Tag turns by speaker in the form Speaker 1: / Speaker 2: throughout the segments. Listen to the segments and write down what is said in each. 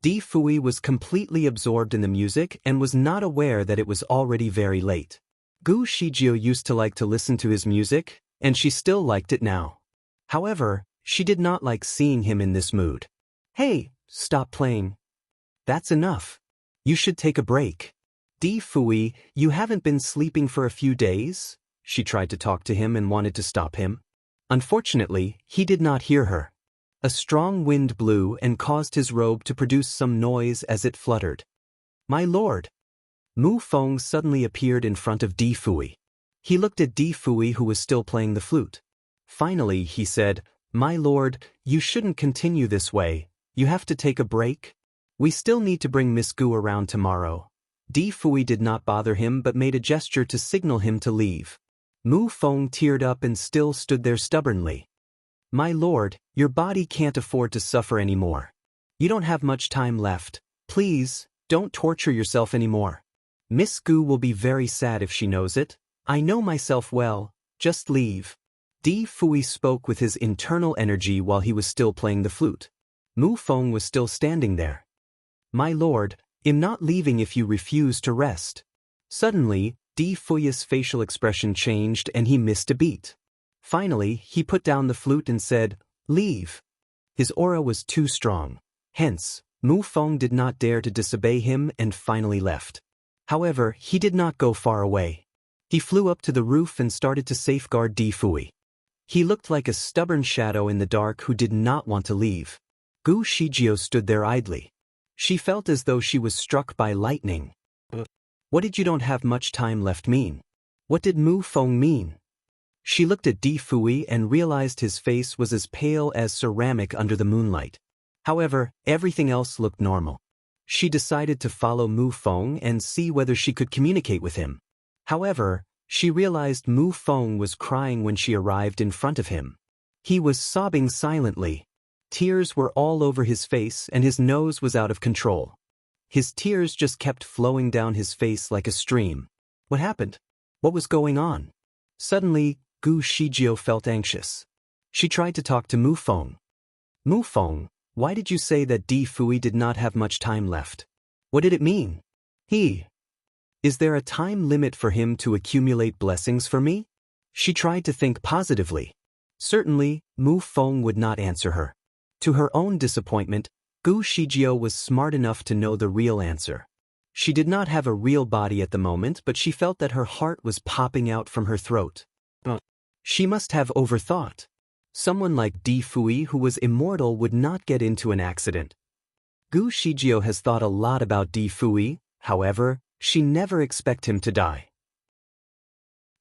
Speaker 1: Di Fui was completely absorbed in the music and was not aware that it was already very late. Gu Shijio used to like to listen to his music, and she still liked it now. However, she did not like seeing him in this mood. "Hey, stop playing. That's enough. You should take a break. Di Fui, you haven't been sleeping for a few days?" She tried to talk to him and wanted to stop him. Unfortunately, he did not hear her. A strong wind blew and caused his robe to produce some noise as it fluttered. "My lord!" Mu Feng suddenly appeared in front of Di Fui. He looked at Di Fui, who was still playing the flute. Finally, he said, "My lord, you shouldn't continue this way. You have to take a break. We still need to bring Miss Gu around tomorrow." Di Fui did not bother him but made a gesture to signal him to leave. Mu Feng teared up and still stood there stubbornly. "My lord, your body can't afford to suffer anymore. You don't have much time left. Please, don't torture yourself anymore. Miss Gu will be very sad if she knows it. I know myself well, just leave." Di Fui spoke with his internal energy while he was still playing the flute. Mu Feng was still standing there. "My lord, I'm not leaving if you refuse to rest." Suddenly, Di Fui's facial expression changed and he missed a beat. Finally, he put down the flute and said, "Leave." His aura was too strong. Hence, Mu Feng did not dare to disobey him and finally left. However, he did not go far away. He flew up to the roof and started to safeguard Di Fui. He looked like a stubborn shadow in the dark who did not want to leave. Gu Shijio stood there idly. She felt as though she was struck by lightning. What did "you don't have much time left" mean? What did Mu Feng mean? She looked at Di Fui and realized his face was as pale as ceramic under the moonlight. However, everything else looked normal. She decided to follow Mu Feng and see whether she could communicate with him. However, she realized Mu Feng was crying when she arrived in front of him. He was sobbing silently. Tears were all over his face and his nose was out of control. His tears just kept flowing down his face like a stream. What happened? What was going on? Suddenly, Gu Shijio felt anxious. She tried to talk to Mu Feng. "Mu Feng, why did you say that Di Fui did not have much time left? What did it mean? Is there a time limit for him to accumulate blessings for me?" She tried to think positively. Certainly, Mu Feng would not answer her. To her own disappointment, Gu Shijio was smart enough to know the real answer. She did not have a real body at the moment, but she felt that her heart was popping out from her throat. She must have overthought. Someone like Di Fui, who was immortal, would not get into an accident. Gu Shijio has thought a lot about Di Fui, however, she never expected him to die.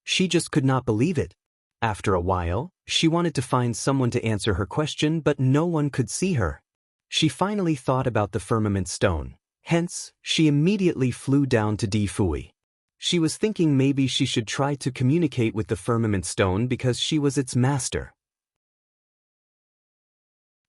Speaker 1: She just could not believe it. After a while, she wanted to find someone to answer her question, but no one could see her. She finally thought about the firmament stone. Hence, she immediately flew down to Di Fui. She was thinking maybe she should try to communicate with the firmament stone because she was its master.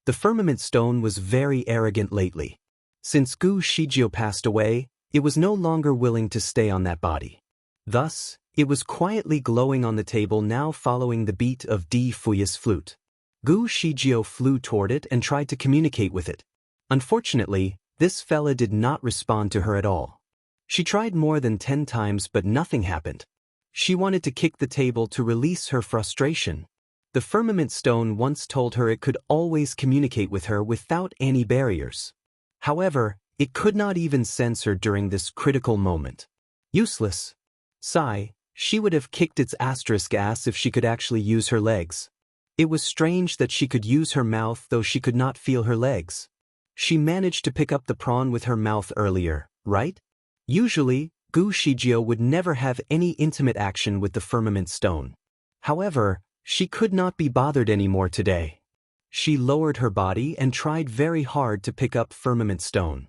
Speaker 1: The firmament stone was very arrogant lately. Since Gu Shijio passed away, it was no longer willing to stay on that body. Thus, it was quietly glowing on the table now, following the beat of Di Fui's flute. Gu Shijio flew toward it and tried to communicate with it. Unfortunately, this fella did not respond to her at all. She tried more than 10 times but nothing happened. She wanted to kick the table to release her frustration. The firmament stone once told her it could always communicate with her without any barriers. However, it could not even sense her during this critical moment. Useless. Sigh, she would have kicked its asterisk ass if she could actually use her legs. It was strange that she could use her mouth though she could not feel her legs. She managed to pick up the prawn with her mouth earlier, right? Usually, Gu Shijio would never have any intimate action with the firmament stone. However, she could not be bothered anymore today. She lowered her body and tried very hard to pick up firmament stone.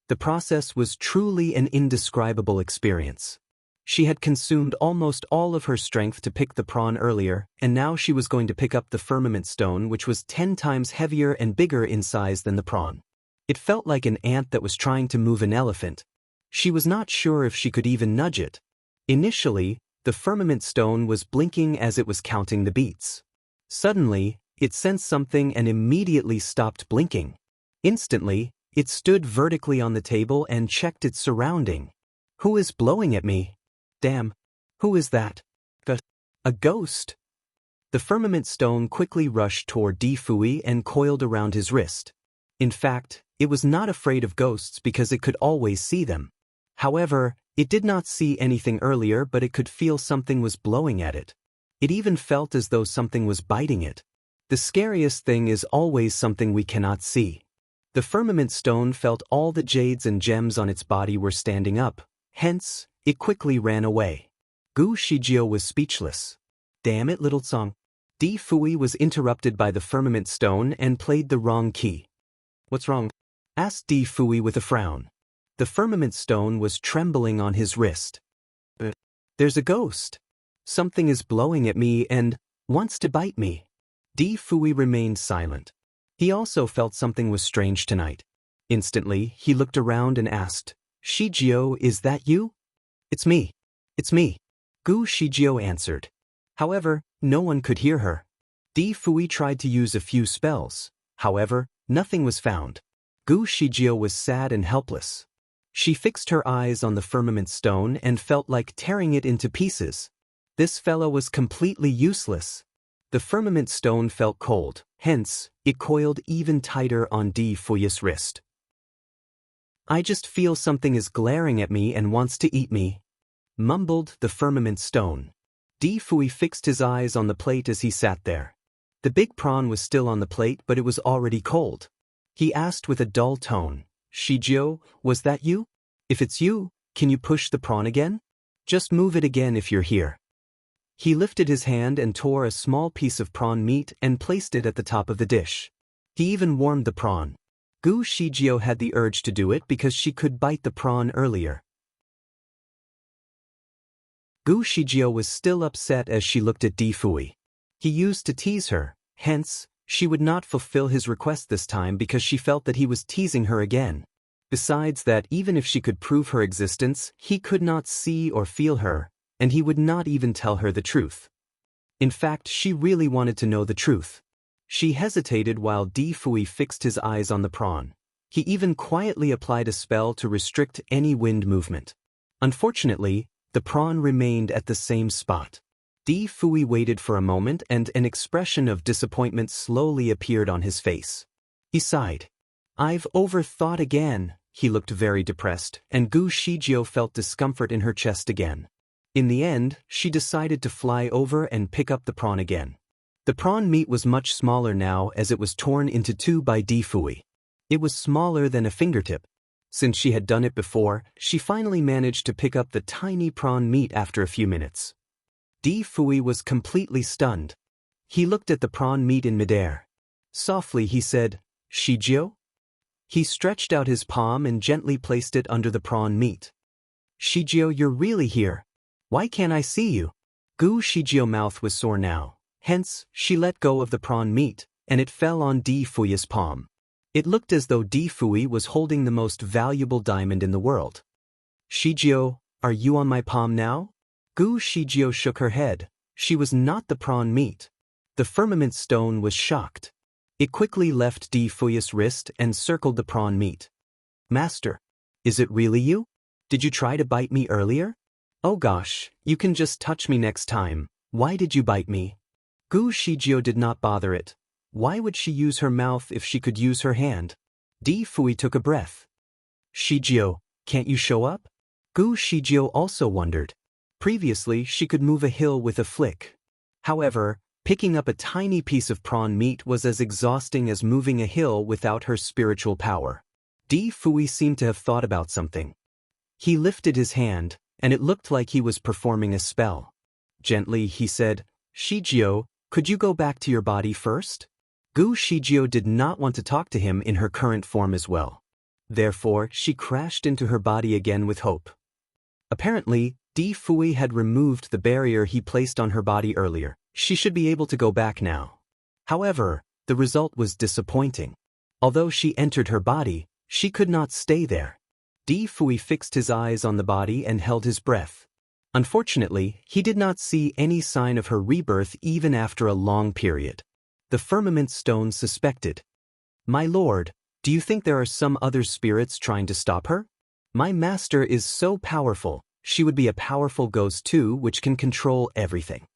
Speaker 1: The process was truly an indescribable experience. She had consumed almost all of her strength to pick the prawn earlier, and now she was going to pick up the firmament stone, which was 10 times heavier and bigger in size than the prawn. It felt like an ant that was trying to move an elephant. She was not sure if she could even nudge it. Initially, the firmament stone was blinking as it was counting the beats. Suddenly, it sensed something and immediately stopped blinking. Instantly, It stood vertically on the table and checked its surrounding. Who is blowing at me? Damn. Who is that? A ghost. The firmament stone quickly rushed toward Di Fui and coiled around his wrist. In fact, it was not afraid of ghosts because it could always see them. However, it did not see anything earlier, but it could feel something was blowing at it. It even felt as though something was biting it. The scariest thing is always something we cannot see. The firmament stone felt all the jades and gems on its body were standing up, hence, it quickly ran away. Gu Shijio was speechless. Damn it, little song. Di Fui was interrupted by the firmament stone and played the wrong key. What's wrong? Asked Di Fui with a frown. The firmament stone was trembling on his wrist. There's a ghost. Something is blowing at me and wants to bite me. Di Fui remained silent. He also felt something was strange tonight. Instantly, he looked around and asked, Shijio, is that you? It's me. It's me. Gu Shijio answered. However, no one could hear her. Di Fui tried to use a few spells. However, nothing was found. Gu Shijio was sad and helpless. She fixed her eyes on the firmament stone and felt like tearing it into pieces. This fellow was completely useless. The firmament stone felt cold, hence, it coiled even tighter on Di Fui's wrist. I just feel something is glaring at me and wants to eat me, mumbled the firmament stone. Di Fui fixed his eyes on the plate as he sat there. The big prawn was still on the plate, but it was already cold. He asked with a dull tone, Shijio, was that you? If it's you, can you push the prawn again? Just move it again if you're here. He lifted his hand and tore a small piece of prawn meat and placed it at the top of the dish. He even warmed the prawn. Gu Shijio had the urge to do it because she could bite the prawn earlier. Gu Shijio was still upset as she looked at Di Fui. He used to tease her, hence, she would not fulfill his request this time because she felt that he was teasing her again. Besides that, even if she could prove her existence, he could not see or feel her, and he would not even tell her the truth. In fact, she really wanted to know the truth. She hesitated while Di Fui fixed his eyes on the prawn. He even quietly applied a spell to restrict any wind movement. Unfortunately, the prawn remained at the same spot. Di Fui waited for a moment and an expression of disappointment slowly appeared on his face. He sighed. I've overthought again. He looked very depressed, and Gu Shijio felt discomfort in her chest again. In the end, she decided to fly over and pick up the prawn again. The prawn meat was much smaller now as it was torn into two by Di Fui. It was smaller than a fingertip. Since she had done it before, she finally managed to pick up the tiny prawn meat after a few minutes. Di Fui was completely stunned. He looked at the prawn meat in midair. Softly he said, Shijio? He stretched out his palm and gently placed it under the prawn meat. Shijio, you're really here. Why can't I see you? Gu Shijio's mouth was sore now. Hence, she let go of the prawn meat, and it fell on Di Fui's palm. It looked as though Di Fui was holding the most valuable diamond in the world. Shijio, are you on my palm now? Gu Shijio shook her head. She was not the prawn meat. The firmament stone was shocked. It quickly left Di Fui's wrist and circled the prawn meat. Master, is it really you? Did you try to bite me earlier? Oh gosh, you can just touch me next time. Why did you bite me? Gu Shijio did not bother it. Why would she use her mouth if she could use her hand? Di Fui took a breath. Shijio, can't you show up? Gu Shijio also wondered. Previously, she could move a hill with a flick. However, picking up a tiny piece of prawn meat was as exhausting as moving a hill without her spiritual power. Di Fui seemed to have thought about something. He lifted his hand, and it looked like he was performing a spell. Gently, he said, Shijio, could you go back to your body first? Gu Shijio did not want to talk to him in her current form as well. Therefore, she crashed into her body again with hope. Apparently, Di Fui had removed the barrier he placed on her body earlier. She should be able to go back now. However, the result was disappointing. Although she entered her body, she could not stay there. Di Fui fixed his eyes on the body and held his breath. Unfortunately, he did not see any sign of her rebirth even after a long period. The firmament stone suspected. My lord, Do you think there are some other spirits trying to stop her? My master is so powerful, she would be a powerful ghost too, which can control everything.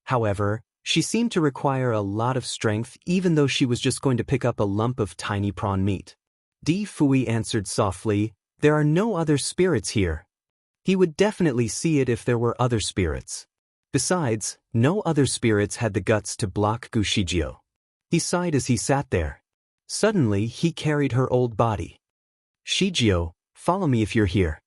Speaker 1: However, she seemed to require a lot of strength even though she was just going to pick up a lump of tiny prawn meat. Di Fui answered softly, "There are no other spirits here." He would definitely see it if there were other spirits. Besides, no other spirits had the guts to block Gu Shijio. He sighed as he sat there. Suddenly, he carried her old body. "Shijio, follow me if you're here.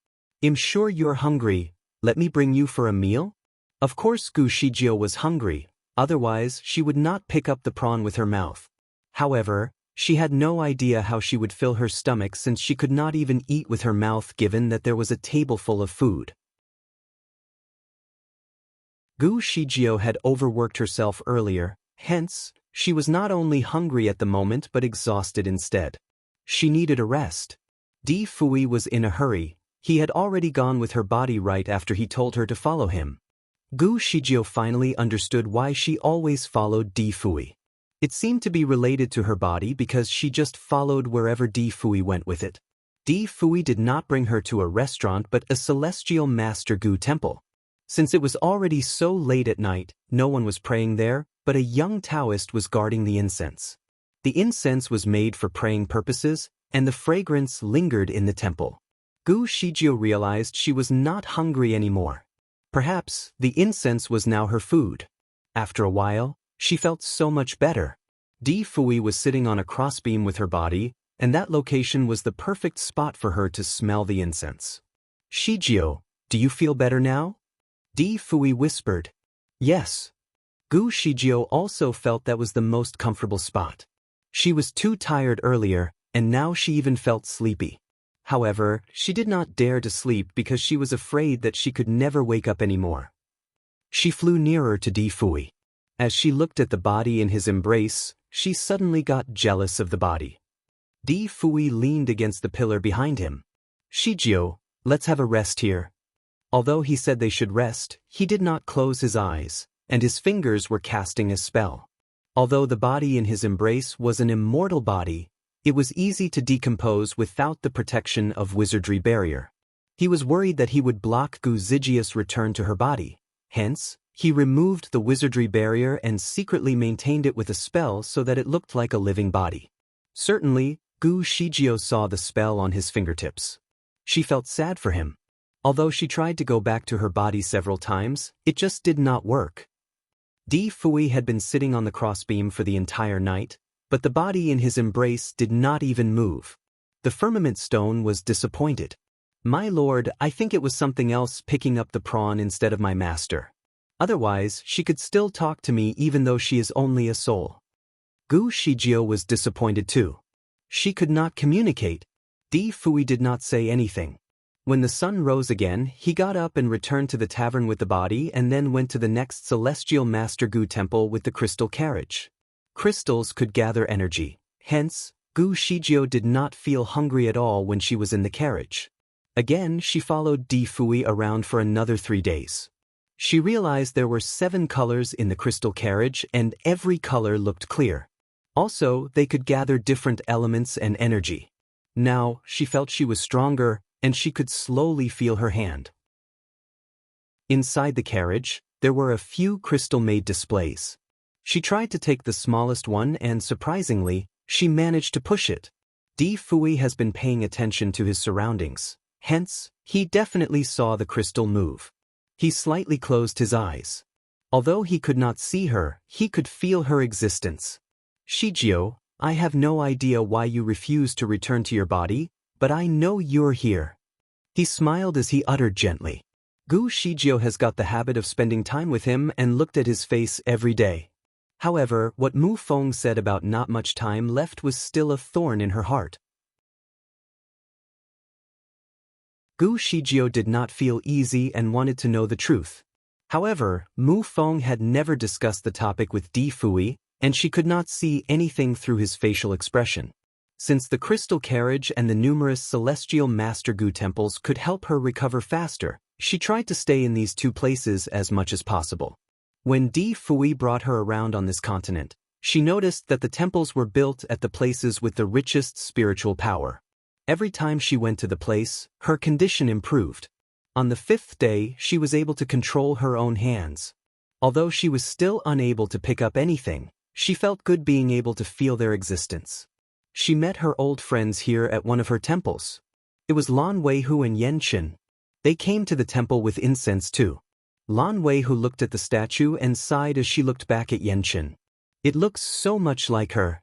Speaker 1: I'm sure you're hungry, let me bring you for a meal?" Of course Gu Shijio was hungry, otherwise she would not pick up the prawn with her mouth. However, she had no idea how she would fill her stomach since she could not even eat with her mouth given that there was a table full of food. Gu Shijio had overworked herself earlier, hence, she was not only hungry at the moment but exhausted instead. She needed a rest. Di Fui was in a hurry, he had already gone with her body right after he told her to follow him. Gu Shijio finally understood why she always followed Di Fui. It seemed to be related to her body because she just followed wherever Di Fui went with it. Di Fui did not bring her to a restaurant but a celestial Master Gu temple. Since it was already so late at night, no one was praying there, but a young Taoist was guarding the incense. The incense was made for praying purposes, and the fragrance lingered in the temple. Gu Shijio realized she was not hungry anymore. Perhaps the incense was now her food. After a while, she felt so much better. Di Fui was sitting on a crossbeam with her body, and that location was the perfect spot for her to smell the incense. "Shijio, do you feel better now?" Di Fui whispered. "Yes." Gu Shijio also felt that was the most comfortable spot. She was too tired earlier, and now she even felt sleepy. However, she did not dare to sleep because she was afraid that she could never wake up anymore. She flew nearer to Di Fui. As she looked at the body in his embrace, she suddenly got jealous of the body. Di Fui leaned against the pillar behind him. "Shijio, let's have a rest here." Although he said they should rest, he did not close his eyes, and his fingers were casting a spell. Although the body in his embrace was an immortal body, it was easy to decompose without the protection of wizardry barrier. He was worried that he would block Gu Zijia's return to her body. Hence, he removed the wizardry barrier and secretly maintained it with a spell so that it looked like a living body. Certainly, Gu Shijio saw the spell on his fingertips. She felt sad for him. Although she tried to go back to her body several times, it just did not work. Di Fui had been sitting on the crossbeam for the entire night, but the body in his embrace did not even move. The firmament stone was disappointed. "My lord, I think it was something else picking up the prawn instead of my master. Otherwise, she could still talk to me even though she is only a soul." Gu Shijio was disappointed too. She could not communicate. Di Fui did not say anything. When the sun rose again, he got up and returned to the tavern with the body and then went to the next celestial Master Gu temple with the crystal carriage. Crystals could gather energy. Hence, Gu Shijio did not feel hungry at all when she was in the carriage. Again, she followed Di Fui around for another 3 days. She realized there were 7 colors in the crystal carriage and every color looked clear. Also, they could gather different elements and energy. Now, she felt she was stronger, and she could slowly feel her hand. Inside the carriage, there were a few crystal-made displays. She tried to take the smallest one and, surprisingly, she managed to push it. Di Fui has been paying attention to his surroundings. Hence, he definitely saw the crystal move. He slightly closed his eyes. Although he could not see her, he could feel her existence. "Shijio, I have no idea why you refuse to return to your body, but I know you're here." He smiled as he uttered gently. Gu Shijio has got the habit of spending time with him and looked at his face every day. However, what Mu Feng said about not much time left was still a thorn in her heart. Gu Shijio did not feel easy and wanted to know the truth. However, Mu Feng had never discussed the topic with Di Fui, and she could not see anything through his facial expression. Since the crystal carriage and the numerous celestial Master Gu temples could help her recover faster, she tried to stay in these 2 places as much as possible. When Di Fui brought her around on this continent, She noticed that the temples were built at the places with the richest spiritual power. Every time she went to the place, her condition improved. On the 5th day, she was able to control her own hands. Although she was still unable to pick up anything, she felt good being able to feel their existence. She met her old friends here at one of her temples. It was Lan Weihu and Yen Qin. They came to the temple with incense too. Lan Weihu looked at the statue and sighed as she looked back at Yen Qin. It looks so much like her.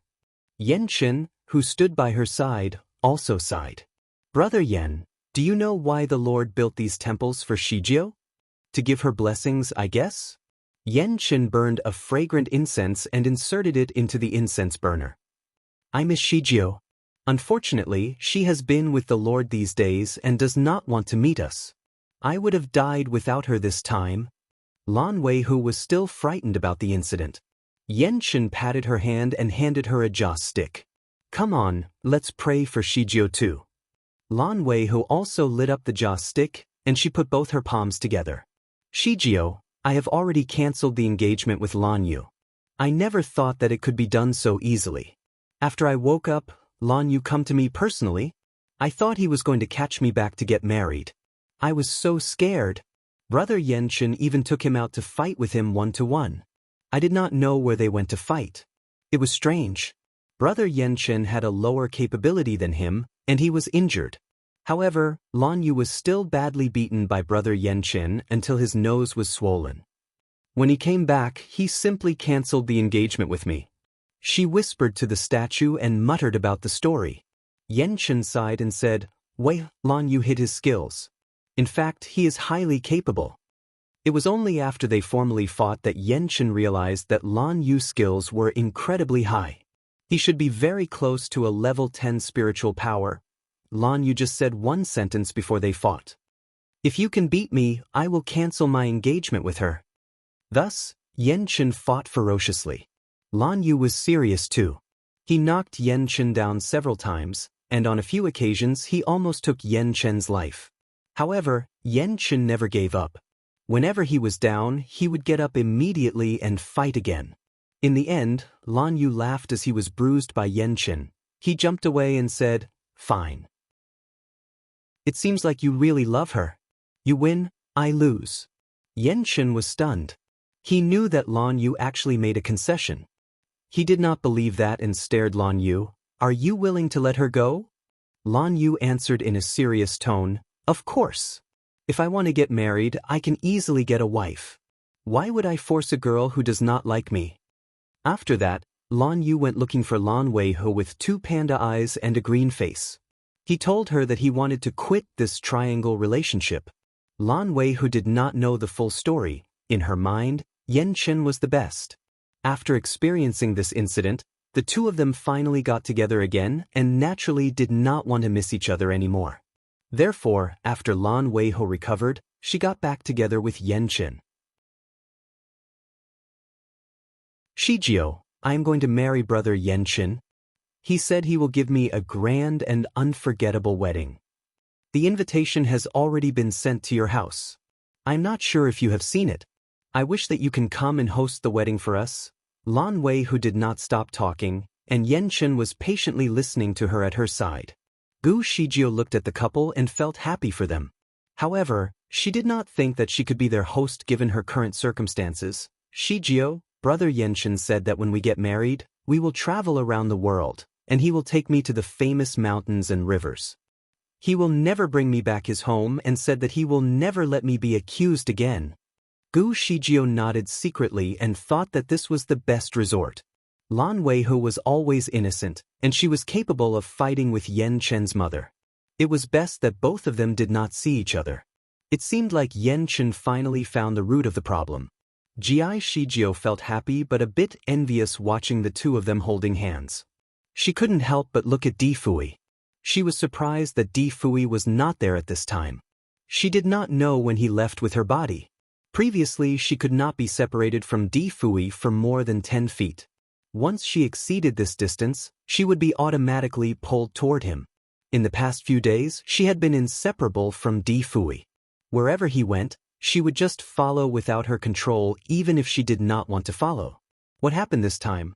Speaker 1: Yen Qin, who stood by her side, also sighed. Brother Yen, do you know why the Lord built these temples for Shijio? To give her blessings, I guess? Yen Qin burned a fragrant incense and inserted it into the incense burner. I miss Shijio. Unfortunately, she has been with the Lord these days and does not want to meet us. I would have died without her this time. Lan Weihu was still frightened about the incident. Yen Qin patted her hand and handed her a joss stick. Come on, let's pray for Shijio too. Lan Weihu also lit up the joss stick, and she put both her palms together. Shijio, I have already cancelled the engagement with Lan Yu. I never thought that it could be done so easily. After I woke up, Lan Yu come to me personally. I thought he was going to catch me back to get married. I was so scared. Brother Yen Qin even took him out to fight with him 1-to-1. I did not know where they went to fight. It was strange. Brother Yen Qin had a lower capability than him, and he was injured. However, Lan Yu was still badly beaten by Brother Yen Qin until his nose was swollen. When he came back, he simply cancelled the engagement with me. She whispered to the statue and muttered about the story. Yen Qin sighed and said, "Wei, Lan Yu hid his skills. In fact, he is highly capable." It was only after they formally fought that Yen Qin realized that Lan Yu's skills were incredibly high. He should be very close to a level 10 spiritual power. Lan Yu just said one sentence before they fought. If you can beat me, I will cancel my engagement with her. Thus, Yen Qin fought ferociously. Lan Yu was serious too. He knocked Yen Qin down several times, and on a few occasions he almost took Yen Qin's life. However, Yen Qin never gave up. Whenever he was down, he would get up immediately and fight again. In the end, Lan Yu laughed as he was bruised by Yen Qin. He jumped away and said, "Fine. It seems like you really love her. You win, I lose." Yen Qin was stunned. He knew that Lan Yu actually made a concession. He did not believe that and stared Lan Yu. "Are you willing to let her go?" Lan Yu answered in a serious tone, "Of course. If I want to get married, I can easily get a wife. Why would I force a girl who does not like me?" After that, Lan Yu went looking for Lan Weihu with 2 panda eyes and a green face. He told her that he wanted to quit this triangle relationship. Lan Weihu did not know the full story. In her mind, Yen Qin was the best. After experiencing this incident, the two of them finally got together again and naturally did not want to miss each other anymore. Therefore, after Lan Weihu recovered, she got back together with Yen Qin. "Shijio, I am going to marry Brother Yen Qin. He said he will give me a grand and unforgettable wedding. The invitation has already been sent to your house. I'm not sure if you have seen it. I wish that you can come and host the wedding for us." Lan Weihu did not stop talking, and Yen Qin was patiently listening to her at her side. Gu Shijio looked at the couple and felt happy for them. However, she did not think that she could be their host given her current circumstances. "Shijio, Brother Yen Qin said that when we get married, we will travel around the world, and he will take me to the famous mountains and rivers. He will never bring me back his home and said that he will never let me be accused again." Gu Shijio nodded secretly and thought that this was the best resort. Lan Weihu was always innocent, and she was capable of fighting with Yen Qin's mother. It was best that both of them did not see each other. It seemed like Yen Qin finally found the root of the problem. Ji Shijio felt happy but a bit envious watching the two of them holding hands. She couldn't help but look at Di Fui. She was surprised that Di Fui was not there at this time. She did not know when he left with her body. Previously, she could not be separated from Di Fui for more than 10 feet. Once she exceeded this distance, she would be automatically pulled toward him. In the past few days, she had been inseparable from Di Fui. Wherever he went, she would just follow without her control even if she did not want to follow. What happened this time?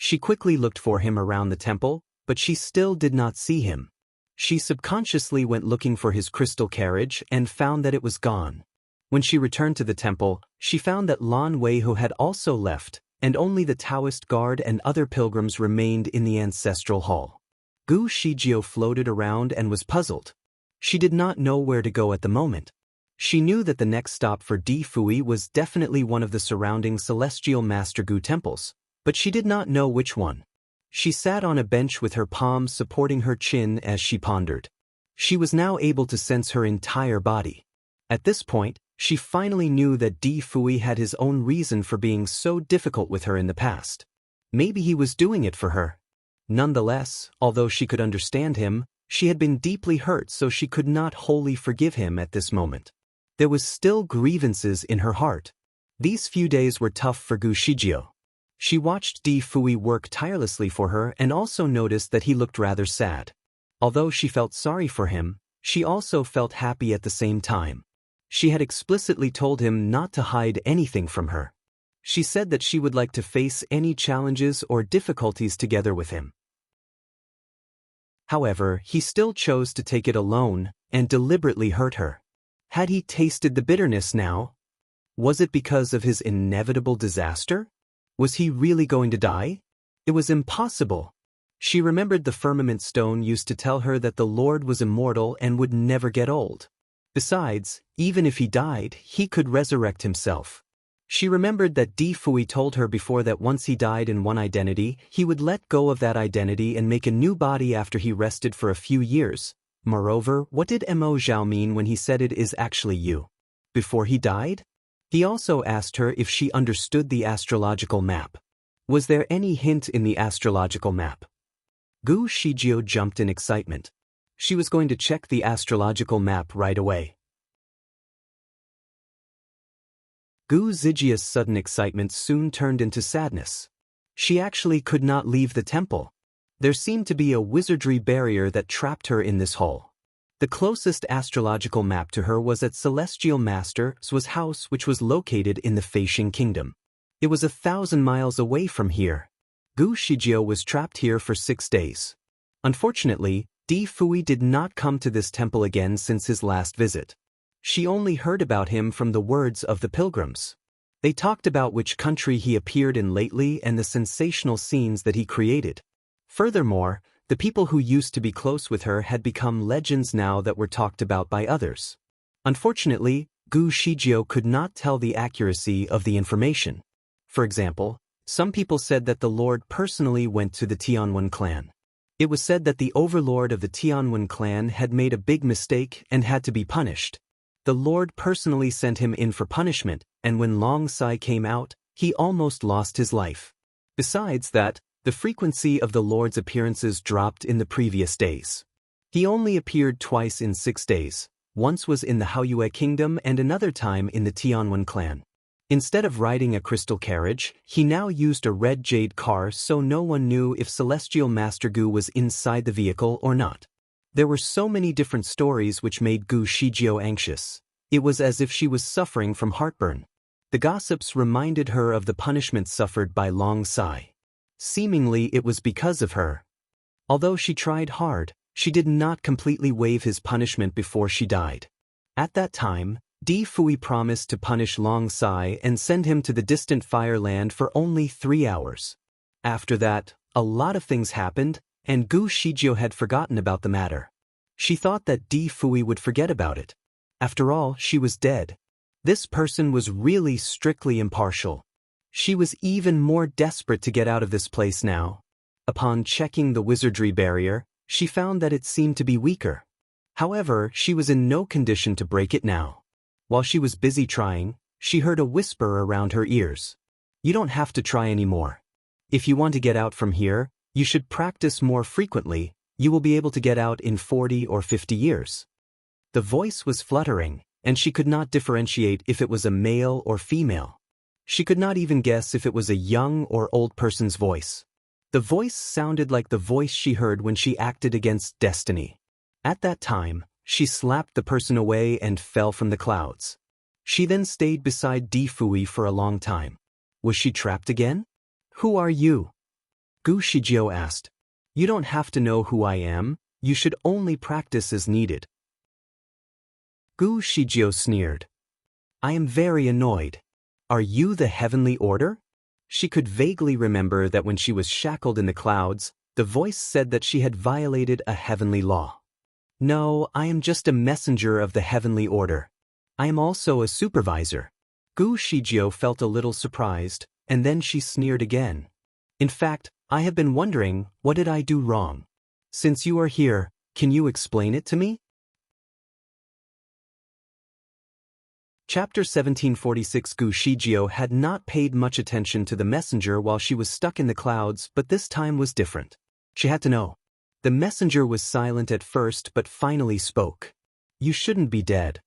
Speaker 1: She quickly looked for him around the temple, but she still did not see him. She subconsciously went looking for his crystal carriage and found that it was gone. When she returned to the temple, she found that Lan Weihu had also left, and only the Taoist guard and other pilgrims remained in the ancestral hall. Gu Shijio floated around and was puzzled. She did not know where to go at the moment. She knew that the next stop for Di Fui was definitely one of the surrounding Celestial Master Gu temples, but she did not know which one. She sat on a bench with her palms supporting her chin as she pondered. She was now able to sense her entire body. At this point, she finally knew that Di Fui had his own reason for being so difficult with her in the past. Maybe he was doing it for her. Nonetheless, although she could understand him, she had been deeply hurt, so she could not wholly forgive him at this moment. There was still grievances in her heart. These few days were tough for Gu Shijio. She watched Di Fui work tirelessly for her and also noticed that he looked rather sad. Although she felt sorry for him, she also felt happy at the same time. She had explicitly told him not to hide anything from her. She said that she would like to face any challenges or difficulties together with him. However, he still chose to take it alone and deliberately hurt her. Had he tasted the bitterness now? Was it because of his inevitable disaster? Was he really going to die? It was impossible. She remembered the firmament stone used to tell her that the Lord was immortal and would never get old. Besides, even if he died, he could resurrect himself. She remembered that Di Fui told her before that once he died in one identity, he would let go of that identity and make a new body after he rested for a few years. Moreover, what did Mo Zhao mean when he said it is actually you? Before he died? He also asked her if she understood the astrological map. Was there any hint in the astrological map? Gu Shijio jumped in excitement. She was going to check the astrological map right away. Gu Zijia's sudden excitement soon turned into sadness. She actually could not leave the temple. There seemed to be a wizardry barrier that trapped her in this hole. The closest astrological map to her was at Celestial Master's house, which was located in the Feixing Kingdom. It was 1,000 miles away from here. Gu Shijio was trapped here for 6 days. Unfortunately, Di Fui did not come to this temple again since his last visit. She only heard about him from the words of the pilgrims. They talked about which country he appeared in lately and the sensational scenes that he created. Furthermore, the people who used to be close with her had become legends now that were talked about by others. Unfortunately, Gu Shijio could not tell the accuracy of the information. For example, some people said that the Lord personally went to the Tianwen clan. It was said that the overlord of the Tianwen clan had made a big mistake and had to be punished. The Lord personally sent him in for punishment, and when Long Sai came out, he almost lost his life. Besides that, the frequency of the Lord's appearances dropped in the previous days. He only appeared twice in 6 days. Once was in the Haoyue Kingdom and another time in the Tianwen clan. Instead of riding a crystal carriage, he now used a red jade car, so no one knew if Celestial Master Gu was inside the vehicle or not. There were so many different stories which made Gu Shijio anxious. It was as if she was suffering from heartburn. The gossips reminded her of the punishment suffered by Long Sai. Seemingly it was because of her. Although she tried hard, she did not completely waive his punishment before she died. At that time, Di Fui promised to punish Long Sai and send him to the distant Fireland for only 3 hours. After that, a lot of things happened, and Gu Shijio had forgotten about the matter. She thought that Di Fui would forget about it. After all, she was dead. This person was really strictly impartial. She was even more desperate to get out of this place now. Upon checking the wizardry barrier, she found that it seemed to be weaker. However, she was in no condition to break it now. While she was busy trying, she heard a whisper around her ears. "You don't have to try anymore. If you want to get out from here, you should practice more frequently. You will be able to get out in 40 or 50 years. The voice was fluttering, and she could not differentiate if it was a male or female. She could not even guess if it was a young or old person's voice. The voice sounded like the voice she heard when she acted against destiny. At that time, she slapped the person away and fell from the clouds. She then stayed beside Di Fui for a long time. Was she trapped again? "Who are you?" Gu Shijio asked. You don't have to know who I am, you should only practice as needed. Gu Shijio sneered. I am very annoyed. Are you the Heavenly Order? She could vaguely remember that when she was shackled in the clouds, the voice said that she had violated a heavenly law. No, I am just a messenger of the Heavenly Order. I am also a supervisor. Gu Shijio felt a little surprised, and then she sneered again. In fact, I have been wondering, what did I do wrong? Since you are here, can you explain it to me? Chapter 1746. Gu Shijio had not paid much attention to the messenger while she was stuck in the clouds, but this time was different. She had to know. The messenger was silent at first but finally spoke. You shouldn't be dead.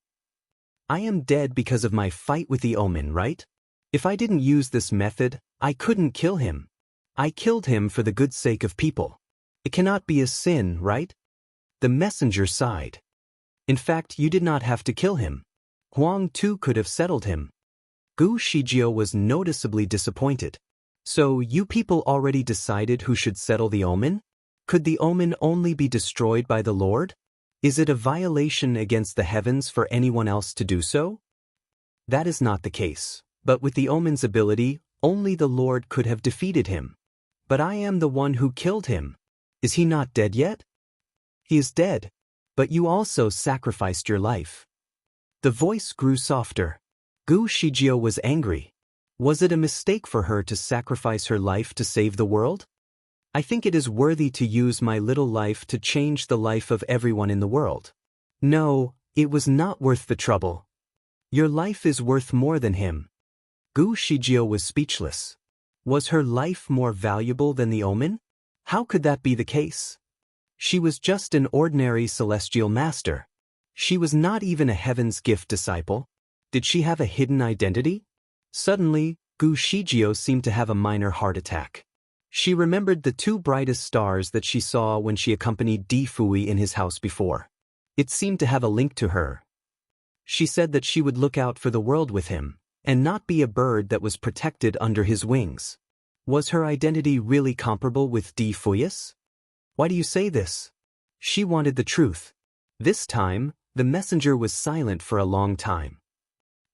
Speaker 1: I am dead because of my fight with the omen, right? If I didn't use this method, I couldn't kill him. I killed him for the good sake of people. It cannot be a sin, right? The messenger sighed. In fact, you did not have to kill him. Huang Tu could have settled him. Gu Shijio was noticeably disappointed. So you people already decided who should settle the omen? Could the omen only be destroyed by the Lord? Is it a violation against the heavens for anyone else to do so? That is not the case, but with the omen's ability, only the Lord could have defeated him. But I am the one who killed him. Is he not dead yet? He is dead, but you also sacrificed your life. The voice grew softer. Gu Shijio was angry. Was it a mistake for her to sacrifice her life to save the world? I think it is worthy to use my little life to change the life of everyone in the world. No, it was not worth the trouble. Your life is worth more than him. Gu Shijio was speechless. Was her life more valuable than the omen? How could that be the case? She was just an ordinary celestial master. She was not even a Heaven's Gift disciple. Did she have a hidden identity? Suddenly, Gu Shijio seemed to have a minor heart attack. She remembered the two brightest stars that she saw when she accompanied Di Fui in his house before. It seemed to have a link to her. She said that she would look out for the world with him, and not be a bird that was protected under his wings. Was her identity really comparable with Di Fui's? Why do you say this? She wanted the truth. This time, the messenger was silent for a long time.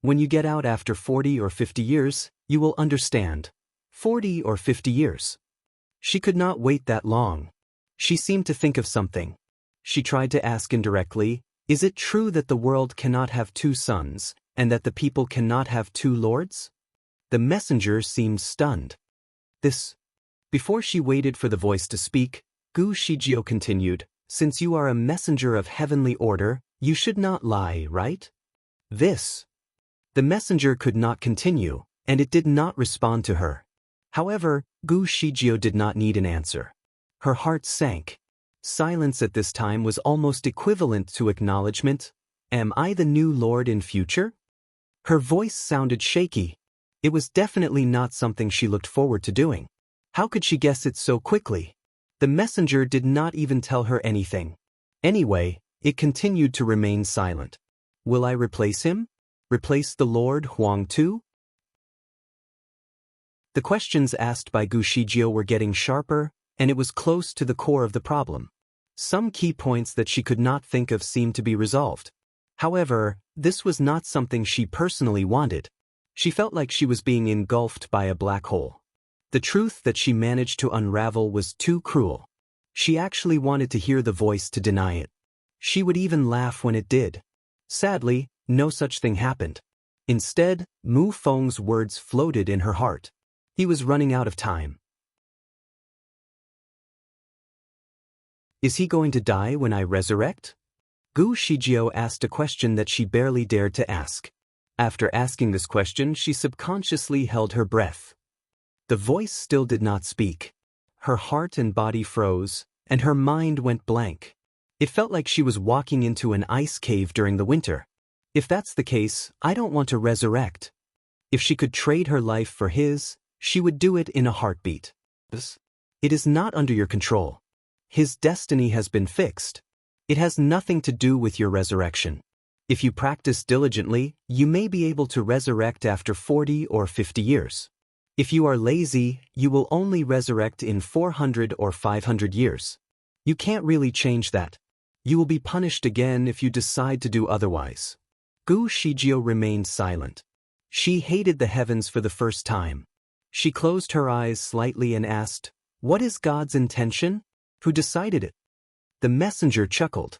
Speaker 1: When you get out after 40 or 50 years, you will understand. 40 or 50 years. She could not wait that long. She seemed to think of something. She tried to ask indirectly, is it true that the world cannot have two sons, and that the people cannot have two lords? The messenger seemed stunned. Before she waited for the voice to speak, Gu Shijio continued, since you are a messenger of heavenly order, you should not lie, right? The messenger could not continue, and it did not respond to her. However, Gu Shijio did not need an answer. Her heart sank. Silence at this time was almost equivalent to acknowledgement. Am I the new lord in future? Her voice sounded shaky. It was definitely not something she looked forward to doing. How could she guess it so quickly? The messenger did not even tell her anything. Anyway, it continued to remain silent. Will I replace him? Replace the Lord Huang Tu? The questions asked by Gu Shijio were getting sharper, and it was close to the core of the problem. Some key points that she could not think of seemed to be resolved. However, this was not something she personally wanted. She felt like she was being engulfed by a black hole. The truth that she managed to unravel was too cruel. She actually wanted to hear the voice to deny it. She would even laugh when it did. Sadly, no such thing happened. Instead, Mu Feng's words floated in her heart. He was running out of time. Is he going to die when I resurrect? Gu Shijio asked a question that she barely dared to ask. After asking this question, she subconsciously held her breath. The voice still did not speak. Her heart and body froze, and her mind went blank. It felt like she was walking into an ice cave during the winter. If that's the case, I don't want to resurrect. If she could trade her life for his, she would do it in a heartbeat. It is not under your control. His destiny has been fixed. It has nothing to do with your resurrection. If you practice diligently, you may be able to resurrect after 40 or 50 years. If you are lazy, you will only resurrect in 400 or 500 years. You can't really change that. You will be punished again if you decide to do otherwise. Gu Shijio remained silent. She hated the heavens for the first time. She closed her eyes slightly and asked, "What is God's intention? Who decided it?" The messenger chuckled.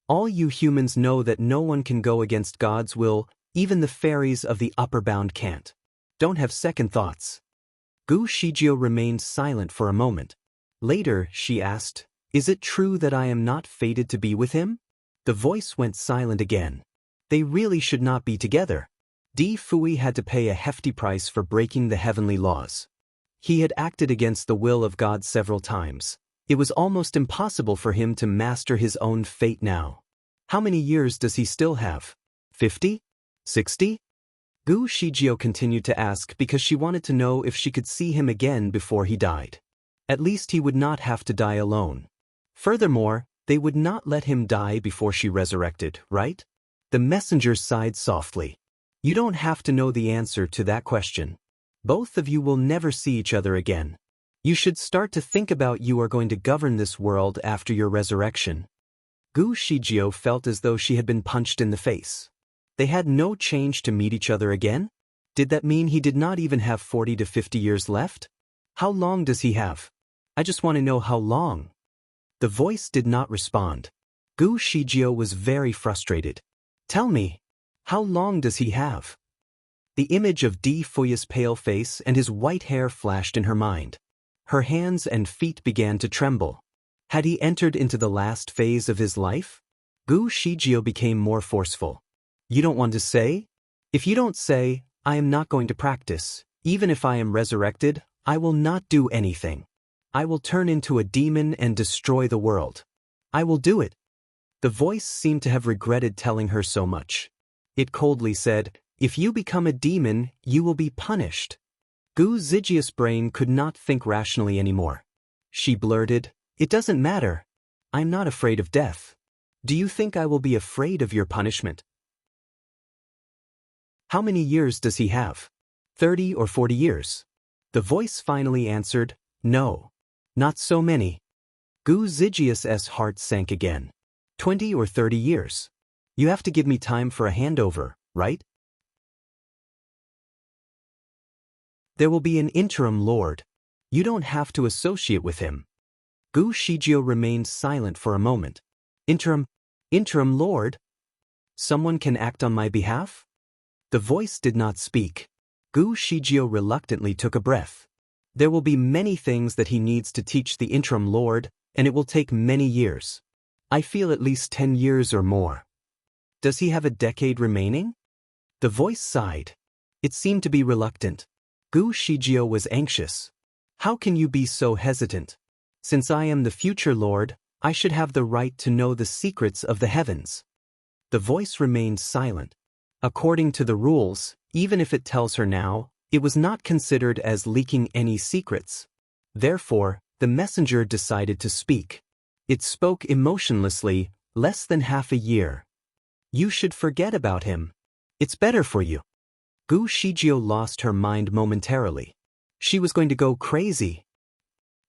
Speaker 1: "All you humans know that no one can go against God's will, even the fairies of the upper bound can't. Don't have second thoughts." Gu Shijio remained silent for a moment. Later, she asked, "Is it true that I am not fated to be with him?" The voice went silent again. They really should not be together. Di Fui had to pay a hefty price for breaking the heavenly laws. He had acted against the will of God several times. It was almost impossible for him to master his own fate now. How many years does he still have? 50? 60? Gu Shijio continued to ask because she wanted to know if she could see him again before he died. At least he would not have to die alone. Furthermore, they would not let him die before she resurrected, right? The messenger sighed softly. "You don't have to know the answer to that question. Both of you will never see each other again. You should start to think about you are going to govern this world after your resurrection." Gu Shijio felt as though she had been punched in the face. They had no change to meet each other again? Did that mean he did not even have 40 to 50 years left? How long does he have? I just want to know how long. The voice did not respond. Gu Shijio was very frustrated. "Tell me, how long does he have?" The image of Di Fui's pale face and his white hair flashed in her mind. Her hands and feet began to tremble. Had he entered into the last phase of his life? Gu Shijio became more forceful. "You don't want to say? If you don't say, I am not going to practice. Even if I am resurrected, I will not do anything. I will turn into a demon and destroy the world. I will do it." The voice seemed to have regretted telling her so much. It coldly said, "If you become a demon, you will be punished." Gu Zijia's brain could not think rationally anymore. She blurted, "It doesn't matter. I'm not afraid of death. Do you think I will be afraid of your punishment?" "How many years does he have? 30 or 40 years?" The voice finally answered, "No. Not so many." Gu Zijia's heart sank again. 20 or 30 years. You have to give me time for a handover, right? There will be an interim lord. You don't have to associate with him. Gu Shijio remained silent for a moment. Interim lord? Someone can act on my behalf? The voice did not speak. Gu Shijio reluctantly took a breath. There will be many things that he needs to teach the interim lord, and it will take many years. I feel at least 10 years or more. Does he have a decade remaining? The voice sighed. It seemed to be reluctant. Gu Shijio was anxious. How can you be so hesitant? Since I am the future lord, I should have the right to know the secrets of the heavens. The voice remained silent. According to the rules, even if it tells her now, it was not considered as leaking any secrets. Therefore, the messenger decided to speak. It spoke emotionlessly, less than half a year. You should forget about him. It's better for you. Gu Shijio lost her mind momentarily. She was going to go crazy.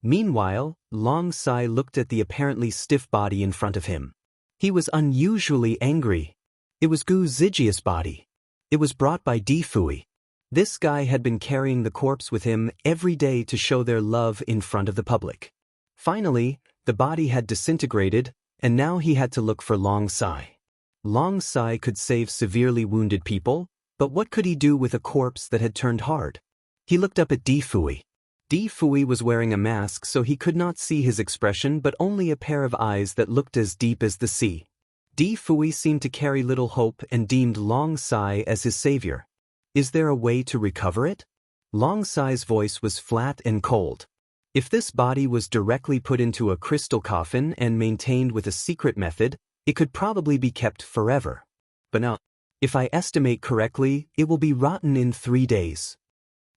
Speaker 1: Meanwhile, Long Sai looked at the apparently stiff body in front of him. He was unusually angry. It was Gu Zijia's body. It was brought by Di Fui. This guy had been carrying the corpse with him every day to show their love in front of the public. Finally, the body had disintegrated, and now he had to look for Long Sai. Long Sai could save severely wounded people, but what could he do with a corpse that had turned hard? He looked up at Di Fui. Di Fui was wearing a mask so he could not see his expression but only a pair of eyes that looked as deep as the sea. Di Fui seemed to carry little hope and deemed Long Sai as his savior. Is there a way to recover it? Long Sai's voice was flat and cold. If this body was directly put into a crystal coffin and maintained with a secret method, it could probably be kept forever. But now, if I estimate correctly, it will be rotten in 3 days.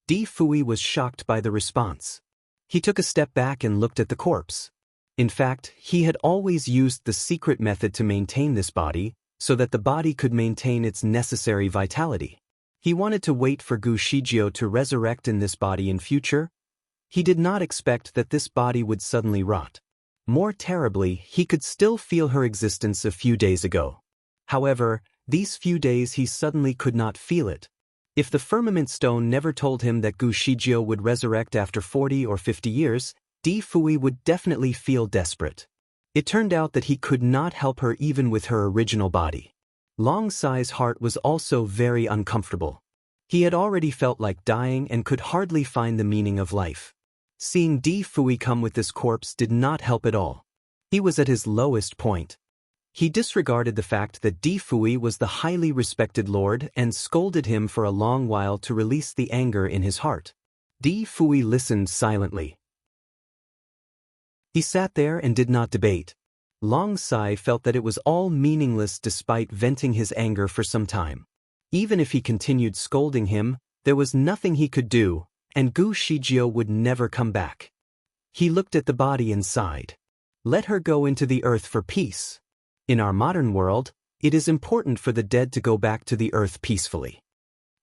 Speaker 1: Di Fui was shocked by the response. He took a step back and looked at the corpse. In fact, he had always used the secret method to maintain this body, so that the body could maintain its necessary vitality. He wanted to wait for Gu Shijio to resurrect in this body in future. He did not expect that this body would suddenly rot. More terribly, he could still feel her existence a few days ago. However, these few days he suddenly could not feel it. If the firmament stone never told him that Gu Shijio would resurrect after 40 or 50 years, Di Fui would definitely feel desperate. It turned out that he could not help her even with her original body. Long Sai's heart was also very uncomfortable. He had already felt like dying and could hardly find the meaning of life. Seeing Di Fui come with this corpse did not help at all. He was at his lowest point. He disregarded the fact that Di Fui was the highly respected lord and scolded him for a long while to release the anger in his heart. Di Fui listened silently. He sat there and did not debate. Long Sai felt that it was all meaningless despite venting his anger for some time. Even if he continued scolding him, there was nothing he could do, and Gu Shijio would never come back. He looked at the body and sighed. Let her go into the earth for peace. In our modern world, it is important for the dead to go back to the earth peacefully.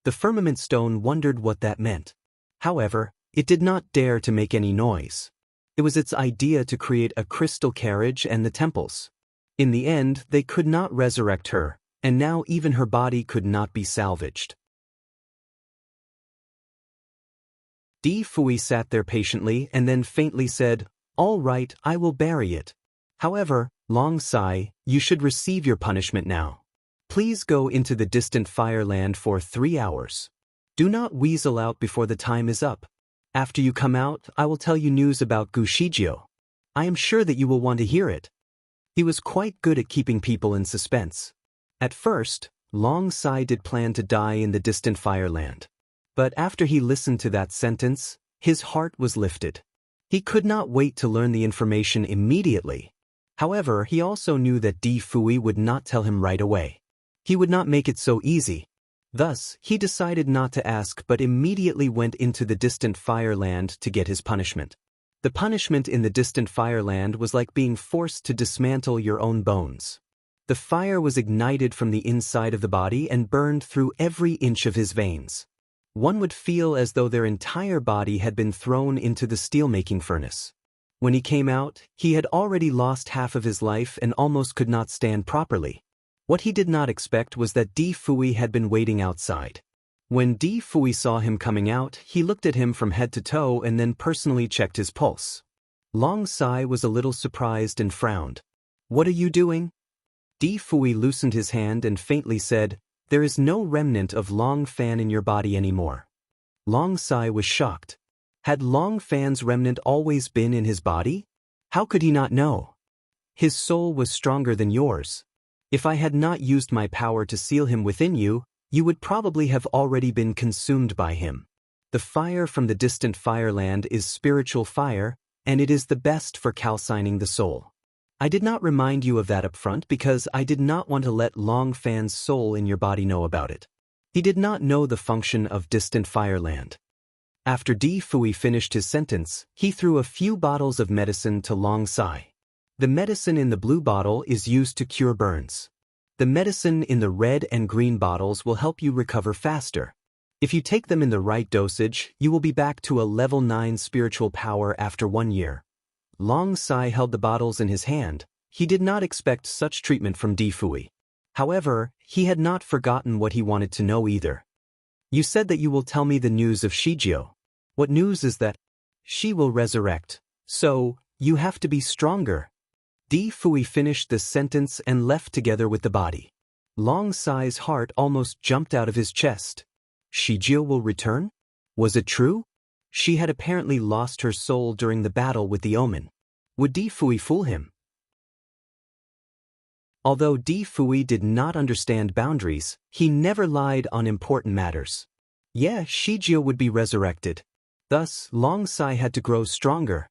Speaker 1: The firmament stone wondered what that meant. However, it did not dare to make any noise. It was its idea to create a crystal carriage and the temples. In the end, they could not resurrect her, and now even her body could not be salvaged. Di Fui sat there patiently and then faintly said, "All right, I will bury it. However, Long Sai, you should receive your punishment now. Please go into the distant fireland for 3 hours. Do not weasel out before the time is up. After you come out, I will tell you news about Gu Shijio. I am sure that you will want to hear it." He was quite good at keeping people in suspense. At first, Long Sai did plan to die in the distant fireland. But after he listened to that sentence, his heart was lifted. He could not wait to learn the information immediately. However, he also knew that Di Fui would not tell him right away. He would not make it so easy. Thus, he decided not to ask but immediately went into the distant fireland to get his punishment. The punishment in the distant fireland was like being forced to dismantle your own bones. The fire was ignited from the inside of the body and burned through every inch of his veins. One would feel as though their entire body had been thrown into the steelmaking furnace. When he came out, he had already lost half of his life and almost could not stand properly. What he did not expect was that Di Fui had been waiting outside. When Di Fui saw him coming out, he looked at him from head to toe and then personally checked his pulse. Long Sai was a little surprised and frowned. "What are you doing?" Di Fui loosened his hand and faintly said, "There is no remnant of Long Fan in your body anymore." Long Sai was shocked. Had Long Fan's remnant always been in his body? How could he not know? His soul was stronger than yours. If I had not used my power to seal him within you, you would probably have already been consumed by him. The fire from the distant fireland is spiritual fire, and it is the best for calcining the soul. I did not remind you of that up front because I did not want to let Long Fan's soul in your body know about it. He did not know the function of distant fireland. After Di Fui finished his sentence, he threw a few bottles of medicine to Long Sai. The medicine in the blue bottle is used to cure burns. The medicine in the red and green bottles will help you recover faster. If you take them in the right dosage, you will be back to a level 9 spiritual power after 1 year. Long Sai held the bottles in his hand. He did not expect such treatment from Di Fui. However, he had not forgotten what he wanted to know either. "You said that you will tell me the news of Shijio. What news is that?" "She will resurrect. So, you have to be stronger." Di Fui finished this sentence and left together with the body. Long Sai's heart almost jumped out of his chest. Shijio will return? Was it true? She had apparently lost her soul during the battle with the omen. Would Di Fui fool him? Although Di Fui did not understand boundaries, he never lied on important matters. Yeah, Shijio would be resurrected. Thus, Long Sai had to grow stronger.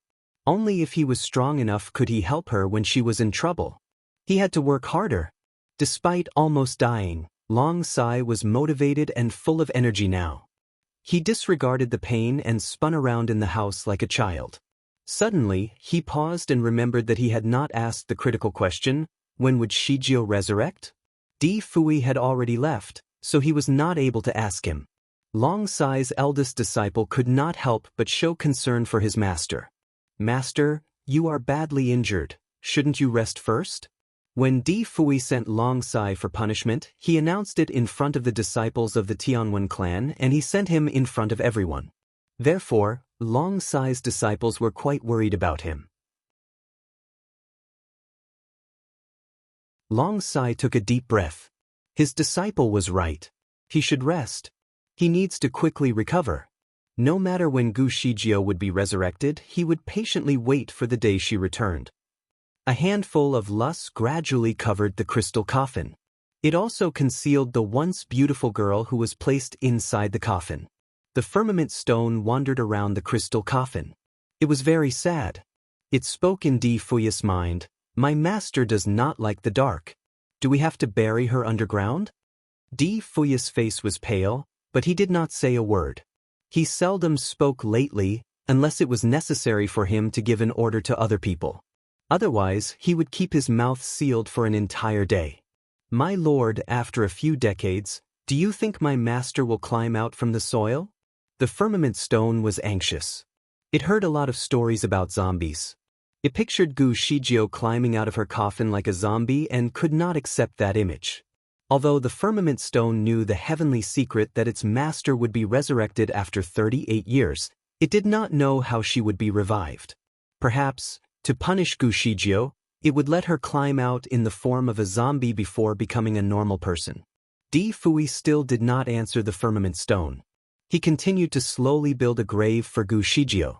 Speaker 1: Only if he was strong enough could he help her when she was in trouble. He had to work harder. Despite almost dying, Long Sai was motivated and full of energy now. He disregarded the pain and spun around in the house like a child. Suddenly, he paused and remembered that he had not asked the critical question, when would Shijio resurrect? Di Fui had already left, so he was not able to ask him. Long Sai's eldest disciple could not help but show concern for his master. "Master, you are badly injured. Shouldn't you rest first?" When Di Fui sent Long Sai for punishment, he announced it in front of the disciples of the Tianwen clan, and he sent him in front of everyone. Therefore, Long Sai's disciples were quite worried about him. Long Sai took a deep breath. His disciple was right. He should rest. He needs to quickly recover. No matter when Gu Shijio would be resurrected, he would patiently wait for the day she returned. A handful of lus gradually covered the crystal coffin. It also concealed the once beautiful girl who was placed inside the coffin. The firmament stone wandered around the crystal coffin. It was very sad. It spoke in Di Fui's mind, "My master does not like the dark. Do we have to bury her underground?" Di Fui's face was pale, but he did not say a word. He seldom spoke lately, unless it was necessary for him to give an order to other people. Otherwise, he would keep his mouth sealed for an entire day. "My lord, after a few decades, do you think my master will climb out from the soil?" The firmament stone was anxious. It heard a lot of stories about zombies. It pictured Gu Shijio climbing out of her coffin like a zombie and could not accept that image. Although the firmament stone knew the heavenly secret that its master would be resurrected after 38 years, it did not know how she would be revived. Perhaps, to punish Gu Shijio, it would let her climb out in the form of a zombie before becoming a normal person. Di Fui still did not answer the firmament stone. He continued to slowly build a grave for Gu Shijio.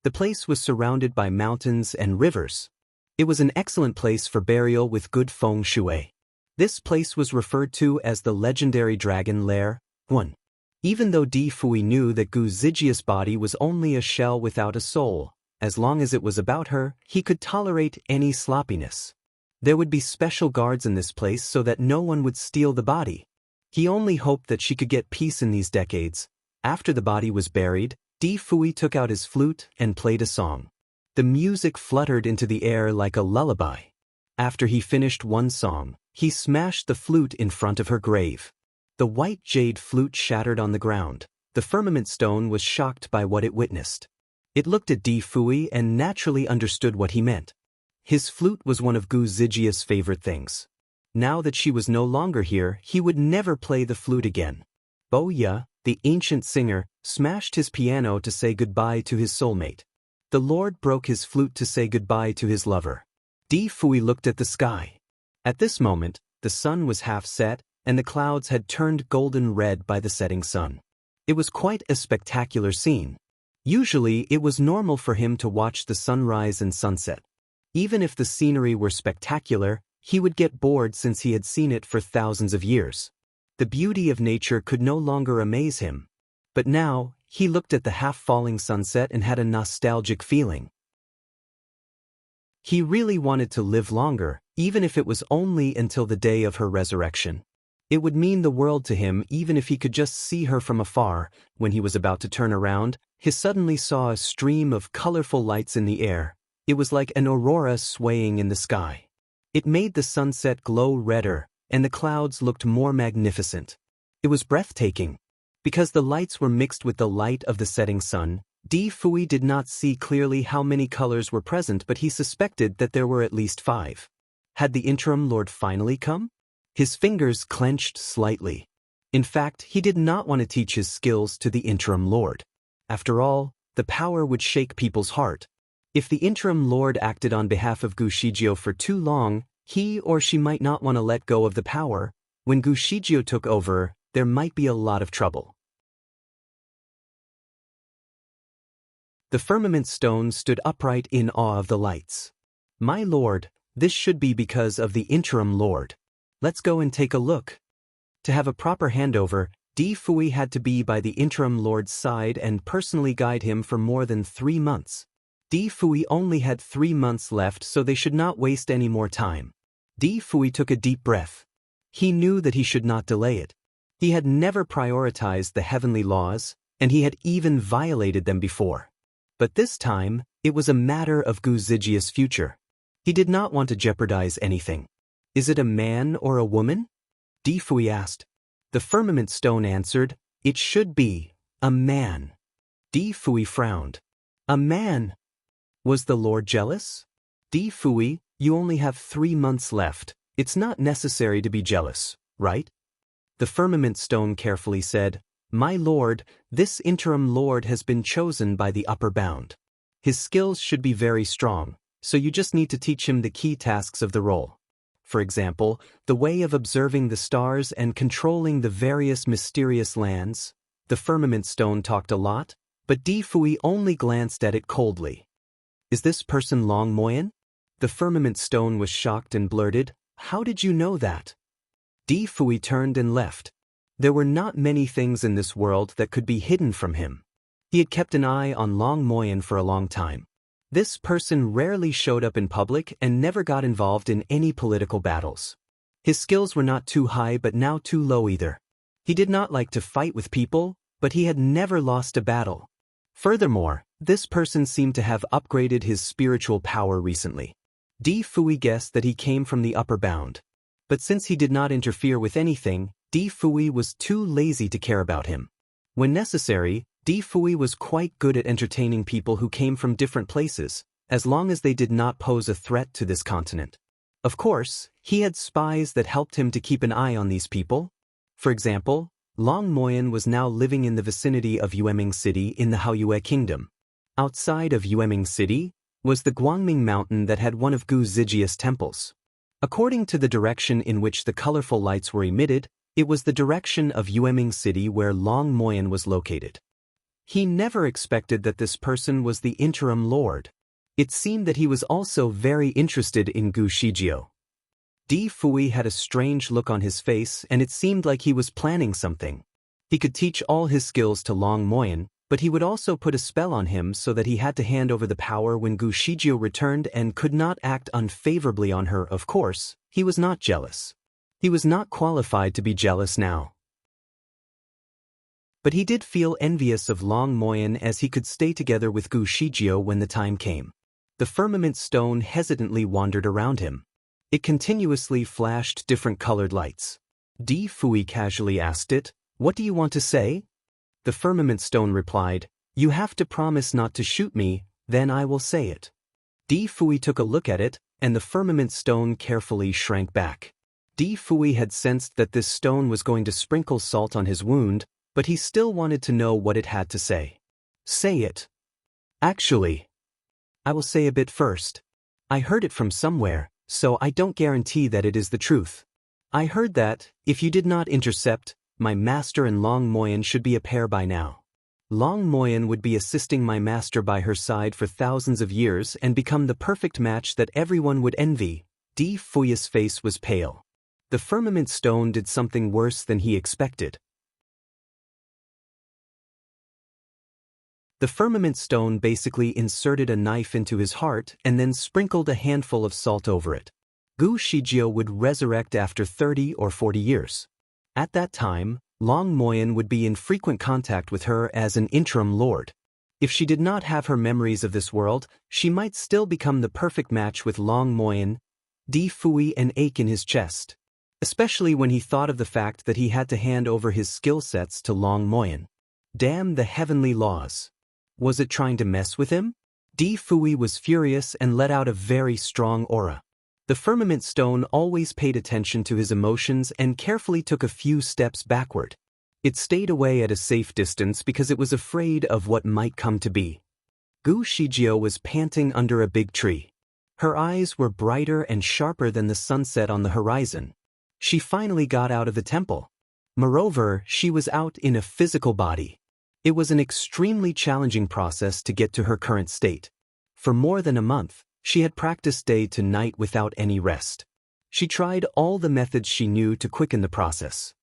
Speaker 1: The place was surrounded by mountains and rivers. It was an excellent place for burial with good feng shui. This place was referred to as the legendary dragon lair. 1. Even though Di Fui knew that Gu Zijia's body was only a shell without a soul, as long as it was about her, he could tolerate any sloppiness. There would be special guards in this place so that no one would steal the body. He only hoped that she could get peace in these decades. After the body was buried, Di Fui took out his flute and played a song. The music fluttered into the air like a lullaby. After he finished one song, he smashed the flute in front of her grave. The white jade flute shattered on the ground. The firmament stone was shocked by what it witnessed. It looked at Di Fui and naturally understood what he meant. His flute was one of Gu Zijia's favorite things. Now that she was no longer here, he would never play the flute again. Bo Ya, the ancient singer, smashed his piano to say goodbye to his soulmate. The Lord broke his flute to say goodbye to his lover. Di Fui looked at the sky. At this moment, the sun was half set, and the clouds had turned golden red by the setting sun. It was quite a spectacular scene. Usually, it was normal for him to watch the sunrise and sunset. Even if the scenery were spectacular, he would get bored since he had seen it for thousands of years. The beauty of nature could no longer amaze him. But now, he looked at the half-falling sunset and had a nostalgic feeling. He really wanted to live longer, even if it was only until the day of her resurrection. It would mean the world to him even if he could just see her from afar. When he was about to turn around, he suddenly saw a stream of colorful lights in the air. It was like an aurora swaying in the sky. It made the sunset glow redder, and the clouds looked more magnificent. It was breathtaking. Because the lights were mixed with the light of the setting sun, Di Fui did not see clearly how many colors were present, but he suspected that there were at least 5. Had the interim lord finally come? His fingers clenched slightly. In fact, he did not want to teach his skills to the interim lord. After all, the power would shake people's heart. If the interim lord acted on behalf of Gu Shijio for too long, he or she might not want to let go of the power. When Gu Shijio took over, there might be a lot of trouble. The firmament stone stood upright in awe of the lights. "My lord, this should be because of the interim lord. Let's go and take a look." To have a proper handover, Di Fui had to be by the interim lord's side and personally guide him for more than 3 months. Di Fui only had 3 months left, so they should not waste any more time. Di Fui took a deep breath. He knew that he should not delay it. He had never prioritized the heavenly laws, and he had even violated them before. But this time, it was a matter of Gu Zijia's future. He did not want to jeopardize anything. "Is it a man or a woman?" Di Fui asked. The firmament stone answered, "It should be a man." Di Fui frowned. "A man? Was the Lord jealous?" "Di Fui, you only have 3 months left. It's not necessary to be jealous, right?" The firmament stone carefully said, "My lord, this interim lord has been chosen by the upper bound. His skills should be very strong, so you just need to teach him the key tasks of the role. For example, the way of observing the stars and controlling the various mysterious lands." The firmament stone talked a lot, but Di Fui only glanced at it coldly. "Is this person Long Moyen?" The firmament stone was shocked and blurted, "How did you know that?" Di Fui turned and left. There were not many things in this world that could be hidden from him. He had kept an eye on Long Moyen for a long time. This person rarely showed up in public and never got involved in any political battles. His skills were not too high but now too low either. He did not like to fight with people, but he had never lost a battle. Furthermore, this person seemed to have upgraded his spiritual power recently. Di Fui guessed that he came from the upper bound. But since he did not interfere with anything, Di Fui was too lazy to care about him. When necessary, Di Fui was quite good at entertaining people who came from different places, as long as they did not pose a threat to this continent. Of course, he had spies that helped him to keep an eye on these people. For example, Long Moyen was now living in the vicinity of Yueming City in the Haoyue Kingdom. Outside of Yueming City was the Guangming Mountain that had one of Gu Zijia's temples. According to the direction in which the colorful lights were emitted, it was the direction of Yueming City where Long Moyen was located. He never expected that this person was the interim lord. It seemed that he was also very interested in Gu Shijio. Di Fui had a strange look on his face and it seemed like he was planning something. He could teach all his skills to Long Moyen, but he would also put a spell on him so that he had to hand over the power when Gu Shijio returned and could not act unfavorably on her. Of course, he was not jealous. He was not qualified to be jealous now. But he did feel envious of Long Moyen as he could stay together with Gu Shijio when the time came. The firmament stone hesitantly wandered around him. It continuously flashed different colored lights. Di Fui casually asked it, "What do you want to say?" The firmament stone replied, "You have to promise not to shoot me, then I will say it." Di Fui took a look at it, and the firmament stone carefully shrank back. Di Fui had sensed that this stone was going to sprinkle salt on his wound, but he still wanted to know what it had to say. "Say it." "Actually, I will say a bit first. I heard it from somewhere, so I don't guarantee that it is the truth. I heard that, if you did not intercept, my master and Long Moyen should be a pair by now. Long Moyen would be assisting my master by her side for thousands of years and become the perfect match that everyone would envy." Di Fui's face was pale. The firmament stone did something worse than he expected. The firmament stone basically inserted a knife into his heart and then sprinkled a handful of salt over it. Gu Shijio would resurrect after 30 or 40 years. At that time, Long Moyen would be in frequent contact with her as an interim lord. If she did not have her memories of this world, she might still become the perfect match with Long Moyen. Di Fui an ache in his chest, especially when he thought of the fact that he had to hand over his skill sets to Long Moyen. Damn the heavenly laws. Was it trying to mess with him? Di Fui was furious and let out a very strong aura. The firmament stone always paid attention to his emotions and carefully took a few steps backward. It stayed away at a safe distance because it was afraid of what might come to be. Gu Shijio was panting under a big tree. Her eyes were brighter and sharper than the sunset on the horizon. She finally got out of the temple. Moreover, she was out in a physical body. It was an extremely challenging process to get to her current state. For more than a month, she had practiced day to night without any rest. She tried all the methods she knew to quicken the process.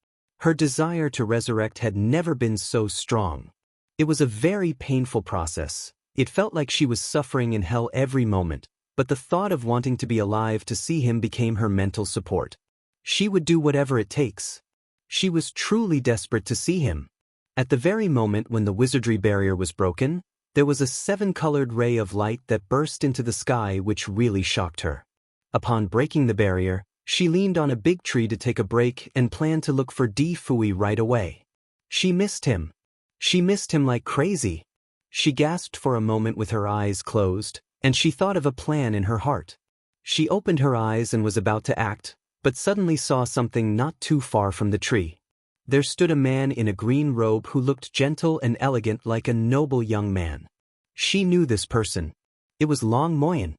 Speaker 1: Her desire to resurrect had never been so strong. It was a very painful process. It felt like she was suffering in hell every moment, but the thought of wanting to be alive to see him became her mental support. She would do whatever it takes. She was truly desperate to see him. At the very moment when the wizardry barrier was broken, there was a 7-colored ray of light that burst into the sky which really shocked her. Upon breaking the barrier, She leaned on a big tree to take a break and planned to look for Di Fui right away. She missed him. She missed him like crazy. She gasped for a moment with her eyes closed, and she thought of a plan in her heart. She opened her eyes and was about to act, but suddenly saw something not too far from the tree. There stood a man in a green robe who looked gentle and elegant like a noble young man. She knew this person. It was Long Moyen.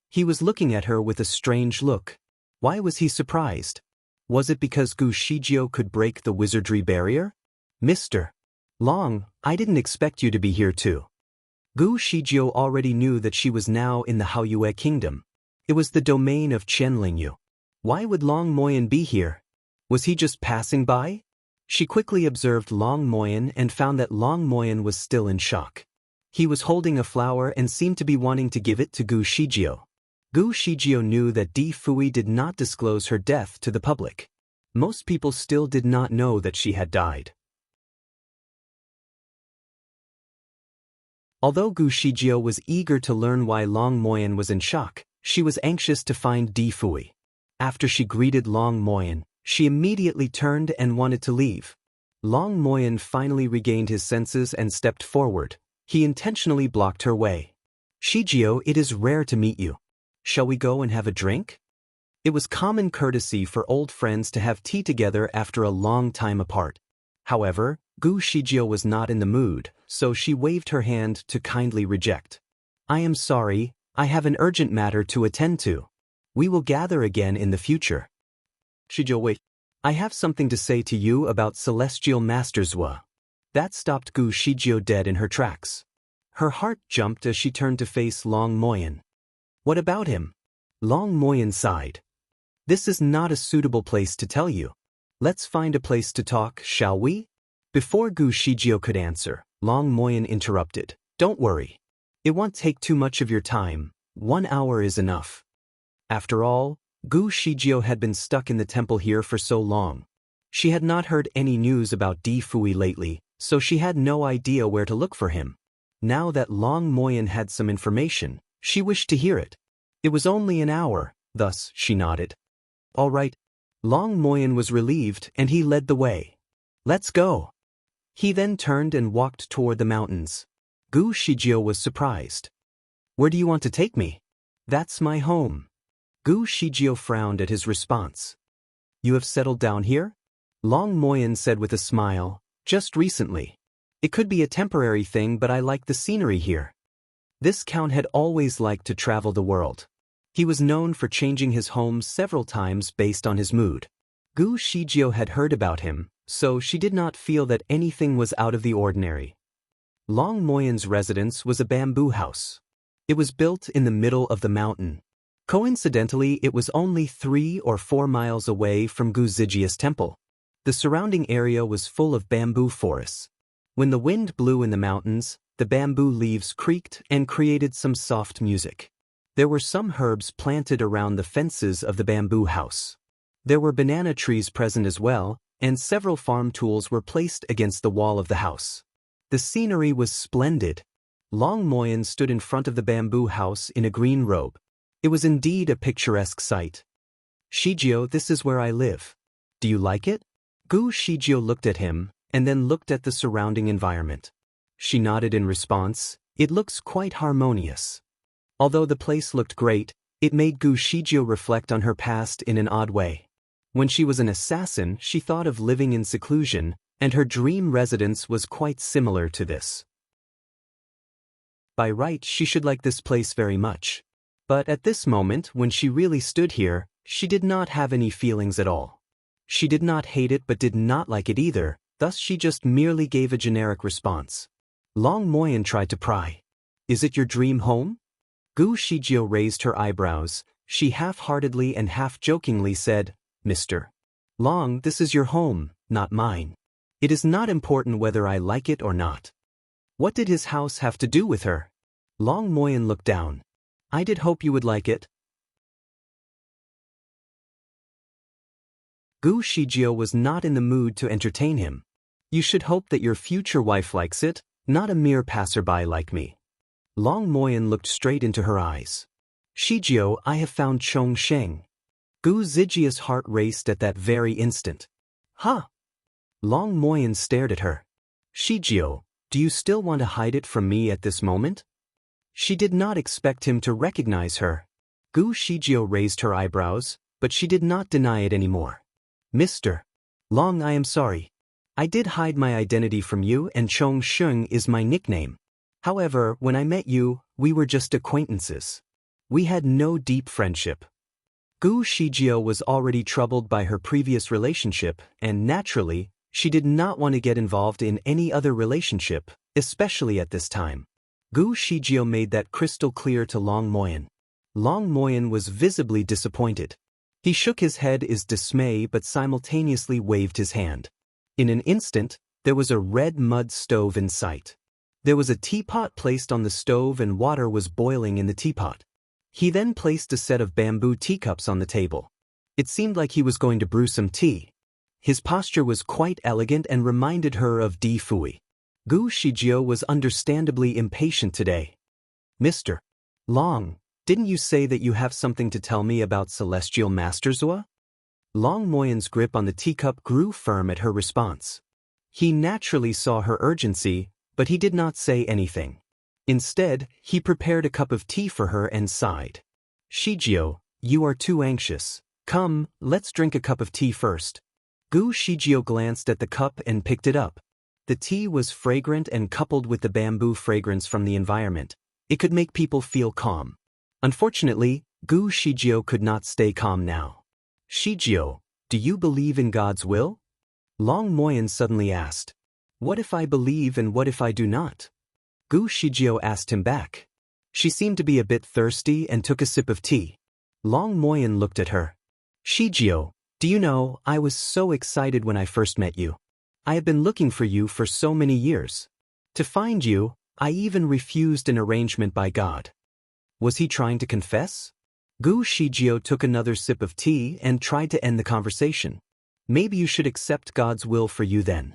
Speaker 1: He was looking at her with a strange look. Why was he surprised? Was it because Gu Shijio could break the wizardry barrier? Mr. Long, I didn't expect you to be here too. Gu Shijio already knew that she was now in the Haoyue kingdom. It was the domain of Qianlingyu. Why would Long Moyen be here? Was he just passing by? She quickly observed Long Moyen and found that Long Moyen was still in shock. He was holding a flower and seemed to be wanting to give it to Gu Shijio. Gu Shijio knew that Di Fui did not disclose her death to the public. Most people still did not know that she had died. Although Gu Shijio was eager to learn why Long Moyen was in shock, she was anxious to find Di Fui. After she greeted Long Moyen, she immediately turned and wanted to leave. Long Moyen finally regained his senses and stepped forward. He intentionally blocked her way. Shijio, it is rare to meet you. Shall we go and have a drink? It was common courtesy for old friends to have tea together after a long time apart. However, Gu Shijio was not in the mood, so she waved her hand to kindly reject. I am sorry, I have an urgent matter to attend to. We will gather again in the future. Shijio, wait. I have something to say to you about Celestial Masterswa. That stopped Gu Shijio dead in her tracks. Her heart jumped as she turned to face Long Moyen. What about him? Long Moyen sighed. This is not a suitable place to tell you. Let's find a place to talk, shall we? Before Gu Shijio could answer, Long Moyen interrupted. Don't worry. It won't take too much of your time. 1 hour is enough. After all, Gu Shijio had been stuck in the temple here for so long. She had not heard any news about Di Fui lately, so she had no idea where to look for him. Now that Long Moyen had some information, she wished to hear it. It was only an hour, thus she nodded. All right. Long Moyen was relieved and he led the way. Let's go. He then turned and walked toward the mountains. Gu Shijio was surprised. Where do you want to take me? That's my home. Gu Shijio frowned at his response. You have settled down here? Long Moyen said with a smile, just recently. It could be a temporary thing, but I like the scenery here. This count had always liked to travel the world. He was known for changing his home several times based on his mood. Gu Shijio had heard about him, so she did not feel that anything was out of the ordinary. Long Moyen's residence was a bamboo house. It was built in the middle of the mountain. Coincidentally, it was only 3 or 4 miles away from Gu Zijia's temple. The surrounding area was full of bamboo forests. When the wind blew in the mountains, the bamboo leaves creaked and created some soft music. There were some herbs planted around the fences of the bamboo house. There were banana trees present as well, and several farm tools were placed against the wall of the house. The scenery was splendid. Long Moyen stood in front of the bamboo house in a green robe. It was indeed a picturesque sight. Shijio, this is where I live. Do you like it? Gu Shijio looked at him, and then looked at the surrounding environment. She nodded in response. It looks quite harmonious. Although the place looked great, it made Gu Shijio reflect on her past in an odd way. When she was an assassin, she thought of living in seclusion, and her dream residence was quite similar to this. By right, she should like this place very much. But at this moment, when she really stood here, she did not have any feelings at all. She did not hate it but did not like it either, thus she just merely gave a generic response. Long Moyen tried to pry. Is it your dream home? Gu Shijio raised her eyebrows. She half-heartedly and half-jokingly said, Mr. Long, this is your home, not mine. It is not important whether I like it or not. What did his house have to do with her? Long Moyen looked down. I did hope you would like it. Gu Shijio was not in the mood to entertain him. You should hope that your future wife likes it, not a mere passerby like me. Long Moyen looked straight into her eyes. Shijio, I have found Chong Sheng. Gu Zijia's heart raced at that very instant. Huh? Long Moyen stared at her. Shijio, do you still want to hide it from me at this moment? She did not expect him to recognize her. Gu Shijio raised her eyebrows, but she did not deny it anymore. Mr. Long, I am sorry. I did hide my identity from you, and Chong Sheng is my nickname. However, when I met you, we were just acquaintances. We had no deep friendship. Gu Shijio was already troubled by her previous relationship, and naturally, she did not want to get involved in any other relationship, especially at this time. Gu Shijio made that crystal clear to Long Moyen. Long Moyen was visibly disappointed. He shook his head in dismay but simultaneously waved his hand. In an instant, there was a red mud stove in sight. There was a teapot placed on the stove and water was boiling in the teapot. He then placed a set of bamboo teacups on the table. It seemed like he was going to brew some tea. His posture was quite elegant and reminded her of Di Fui. Gu Shijio was understandably impatient today. Mr. Long, didn't you say that you have something to tell me about Celestial Master Zua? Long Moyen's grip on the teacup grew firm at her response. He naturally saw her urgency, but he did not say anything. Instead, he prepared a cup of tea for her and sighed. Shijio, you are too anxious. Come, let's drink a cup of tea first. Gu Shijio glanced at the cup and picked it up. The tea was fragrant and coupled with the bamboo fragrance from the environment, it could make people feel calm. Unfortunately, Gu Shijio could not stay calm now. Shijio, do you believe in God's will? Long Moyen suddenly asked. What if I believe and what if I do not? Gu Shijio asked him back. She seemed to be a bit thirsty and took a sip of tea. Long Moyen looked at her. Shijio, do you know, I was so excited when I first met you. I have been looking for you for so many years. To find you, I even refused an arrangement by God. Was he trying to confess? Gu Shijio took another sip of tea and tried to end the conversation. Maybe you should accept God's will for you then.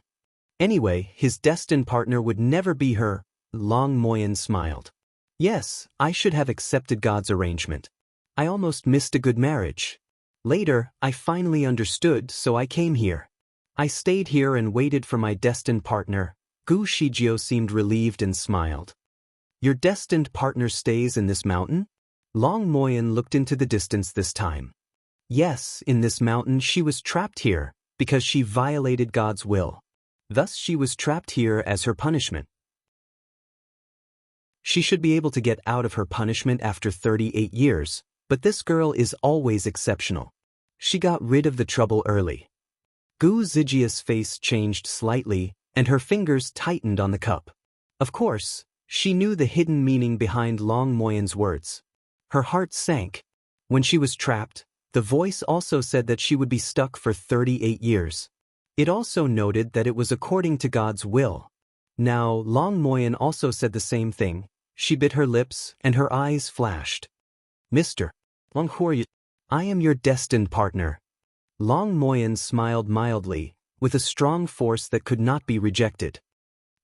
Speaker 1: Anyway, his destined partner would never be her. Long Moyen smiled. Yes, I should have accepted God's arrangement. I almost missed a good marriage. Later, I finally understood, so I came here. I stayed here and waited for my destined partner. Gu Shijio seemed relieved and smiled. Your destined partner stays in this mountain? Long Moyen looked into the distance this time. Yes, in this mountain she was trapped here, because she violated God's will. Thus she was trapped here as her punishment. She should be able to get out of her punishment after 38 years, but this girl is always exceptional. She got rid of the trouble early. Gu Zijia's face changed slightly, and her fingers tightened on the cup. Of course, she knew the hidden meaning behind Long Moyen's words. Her heart sank. When she was trapped, the voice also said that she would be stuck for 38 years. It also noted that it was according to God's will. Now, Long Moyen also said the same thing. She bit her lips, and her eyes flashed. Mr. Long, who are you? I am your destined partner. Long Moyen smiled mildly, with a strong force that could not be rejected.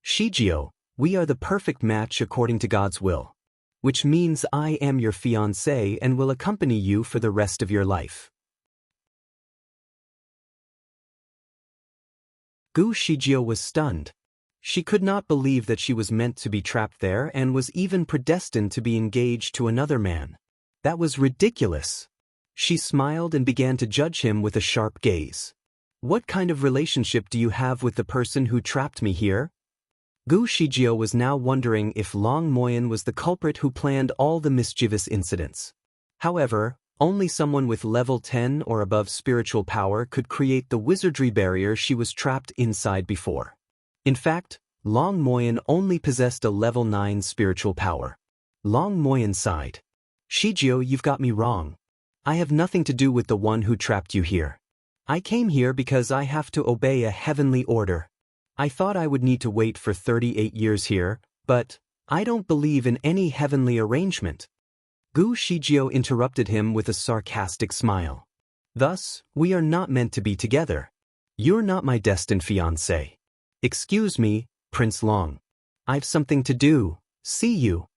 Speaker 1: Shijio, we are the perfect match according to God's will. Which means I am your fiancé and will accompany you for the rest of your life. Gu Shijio was stunned. She could not believe that she was meant to be trapped there and was even predestined to be engaged to another man. That was ridiculous. She smiled and began to judge him with a sharp gaze. What kind of relationship do you have with the person who trapped me here? Gu Shijio was now wondering if Long Moyen was the culprit who planned all the mischievous incidents. However, only someone with level 10 or above spiritual power could create the wizardry barrier she was trapped inside before. In fact, Long Moyen only possessed a level 9 spiritual power. Long Moyen sighed. Shijio, you've got me wrong. I have nothing to do with the one who trapped you here. I came here because I have to obey a heavenly order. I thought I would need to wait for 38 years here, but I don't believe in any heavenly arrangement. Gu Shijio interrupted him with a sarcastic smile. Thus, we are not meant to be together. You're not my destined fiancé. Excuse me, Prince Long. I've something to do. See you.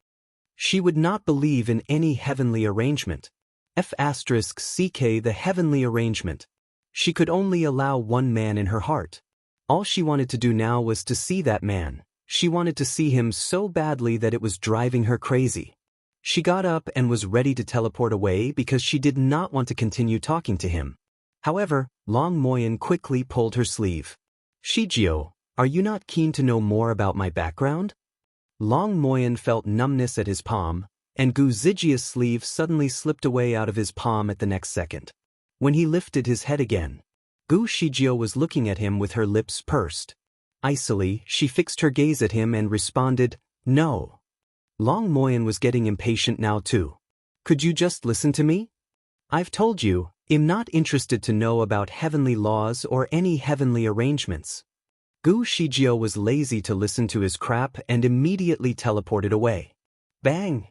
Speaker 1: She would not believe in any heavenly arrangement. F***CK the heavenly arrangement. She could only allow one man in her heart. All she wanted to do now was to see that man. She wanted to see him so badly that it was driving her crazy. She got up and was ready to teleport away because she did not want to continue talking to him. However, Long Moyen quickly pulled her sleeve. "Shijio, are you not keen to know more about my background?" Long Moyen felt numbness at his palm, and Gu Zijia's sleeve suddenly slipped away out of his palm at the next second. When he lifted his head again, Gu Shijio was looking at him with her lips pursed. Icily, she fixed her gaze at him and responded, "No." Long Moyen was getting impatient now too. "Could you just listen to me? I've told you, I'm not interested to know about heavenly laws or any heavenly arrangements." Gu Shijio was lazy to listen to his crap and immediately teleported away. Bang!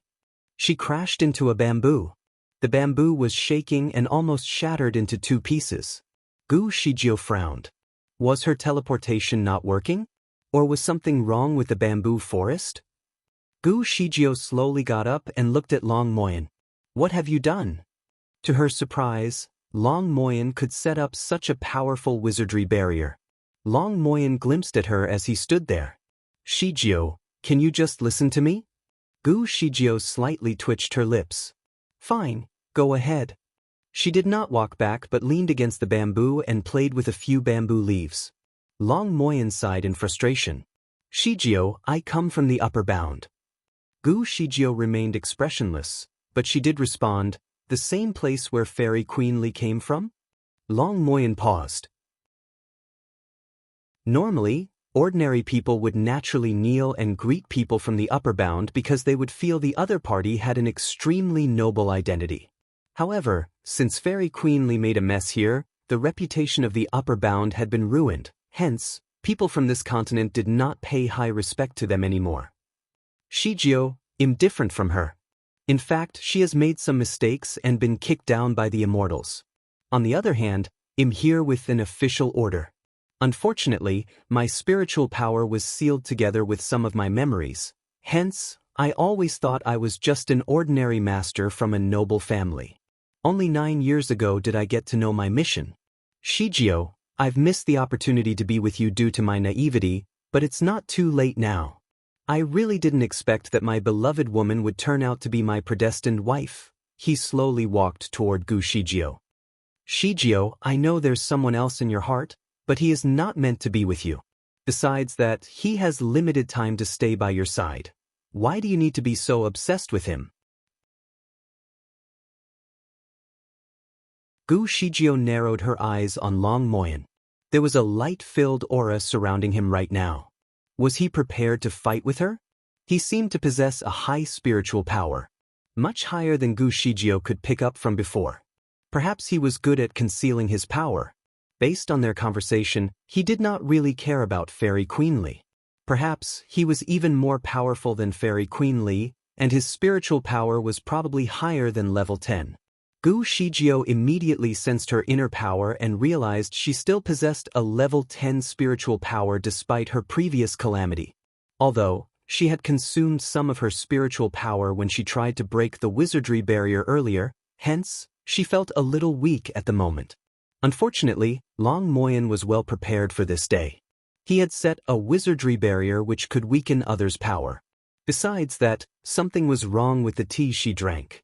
Speaker 1: She crashed into a bamboo. The bamboo was shaking and almost shattered into 2 pieces. Gu Shijio frowned. Was her teleportation not working? Or was something wrong with the bamboo forest? Gu Shijio slowly got up and looked at Long Moyen. "What have you done?" To her surprise, Long Moyen could set up such a powerful wizardry barrier. Long Moyen glimpsed at her as he stood there. "Shijio, can you just listen to me?" Gu Shijio slightly twitched her lips. "Fine, go ahead." She did not walk back but leaned against the bamboo and played with a few bamboo leaves. Long Moyen sighed in frustration. "Shijio, I come from the upper bound." Gu Shijio remained expressionless, but she did respond, "The same place where Fairy Queen Li came from?" Long Moyen paused. Normally, ordinary people would naturally kneel and greet people from the upper bound because they would feel the other party had an extremely noble identity. However, since Fairy Queen Li made a mess here, the reputation of the upper bound had been ruined, hence, people from this continent did not pay high respect to them anymore. Shijio, I'm different from her. In fact, she has made some mistakes and been kicked down by the immortals. On the other hand, I'm here with an official order. Unfortunately, my spiritual power was sealed together with some of my memories. Hence, I always thought I was just an ordinary master from a noble family. Only 9 years ago did I get to know my mission. Shijio, I've missed the opportunity to be with you due to my naivety, but it's not too late now. I really didn't expect that my beloved woman would turn out to be my predestined wife." He slowly walked toward Gu Shijio. "Shijio, I know there's someone else in your heart, but he is not meant to be with you. Besides that, he has limited time to stay by your side. Why do you need to be so obsessed with him?" Gu Shijio narrowed her eyes on Long Moyen. There was a light-filled aura surrounding him right now. Was he prepared to fight with her? He seemed to possess a high spiritual power, much higher than Gu Shijio could pick up from before. Perhaps he was good at concealing his power. Based on their conversation, he did not really care about Fairy Queen Li. Perhaps he was even more powerful than Fairy Queen Li, and his spiritual power was probably higher than level 10. Gu Shijio immediately sensed her inner power and realized she still possessed a level 10 spiritual power despite her previous calamity. Although, she had consumed some of her spiritual power when she tried to break the wizardry barrier earlier, hence, she felt a little weak at the moment. Unfortunately, Long Moyen was well prepared for this day. He had set a wizardry barrier which could weaken others' power. Besides that, something was wrong with the tea she drank.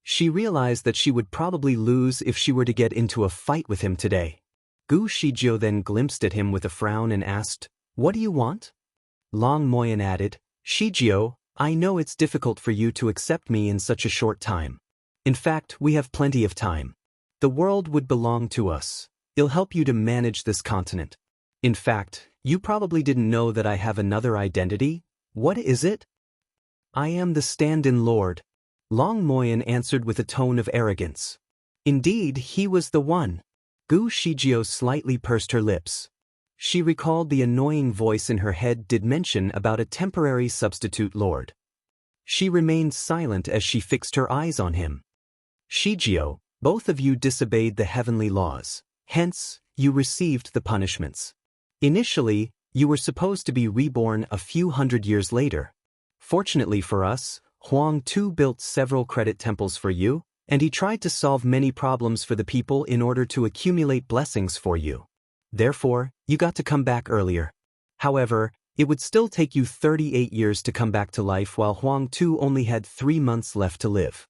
Speaker 1: She realized that she would probably lose if she were to get into a fight with him today. Gu Shijio then glimpsed at him with a frown and asked, "What do you want?" Long Moyen added, "Shijio, I know it's difficult for you to accept me in such a short time. In fact, we have plenty of time. The world would belong to us. It'll help you to manage this continent. In fact, you probably didn't know that I have another identity. What is it?" "I am the stand-in lord." Long Moyen answered with a tone of arrogance. Indeed, he was the one. Gu Shijio slightly pursed her lips. She recalled the annoying voice in her head did mention about a temporary substitute lord. She remained silent as she fixed her eyes on him. "Shijio, both of you disobeyed the heavenly laws. Hence, you received the punishments. Initially, you were supposed to be reborn a few hundred years later. Fortunately for us, Huang Tu built several credit temples for you, And he tried to solve many problems for the people in order to accumulate blessings for you. Therefore, you got to come back earlier. However, it would still take you 38 years to come back to life while Huang Tu only had 3 months left to live.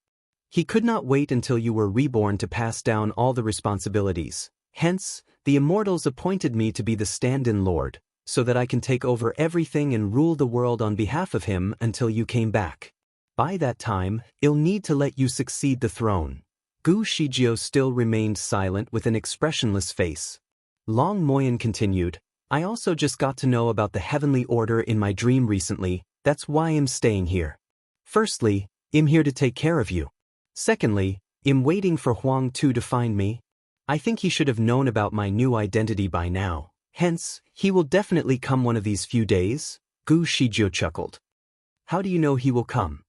Speaker 1: He could not wait until you were reborn to pass down all the responsibilities. Hence, the immortals appointed me to be the stand-in lord, so that I can take over everything and rule the world on behalf of him until you came back. By that time, I'll need to let you succeed the throne. Gu Shijio still remained silent with an expressionless face. Long Moyan continued, I also just got to know about the heavenly order in my dream recently, that's why I'm staying here. Firstly, I'm here to take care of you. Secondly, I'm waiting for Huang Tu to find me. I think he should have known about my new identity by now. Hence, he will definitely come one of these few days. Gu Shijio chuckled. How do you know he will come?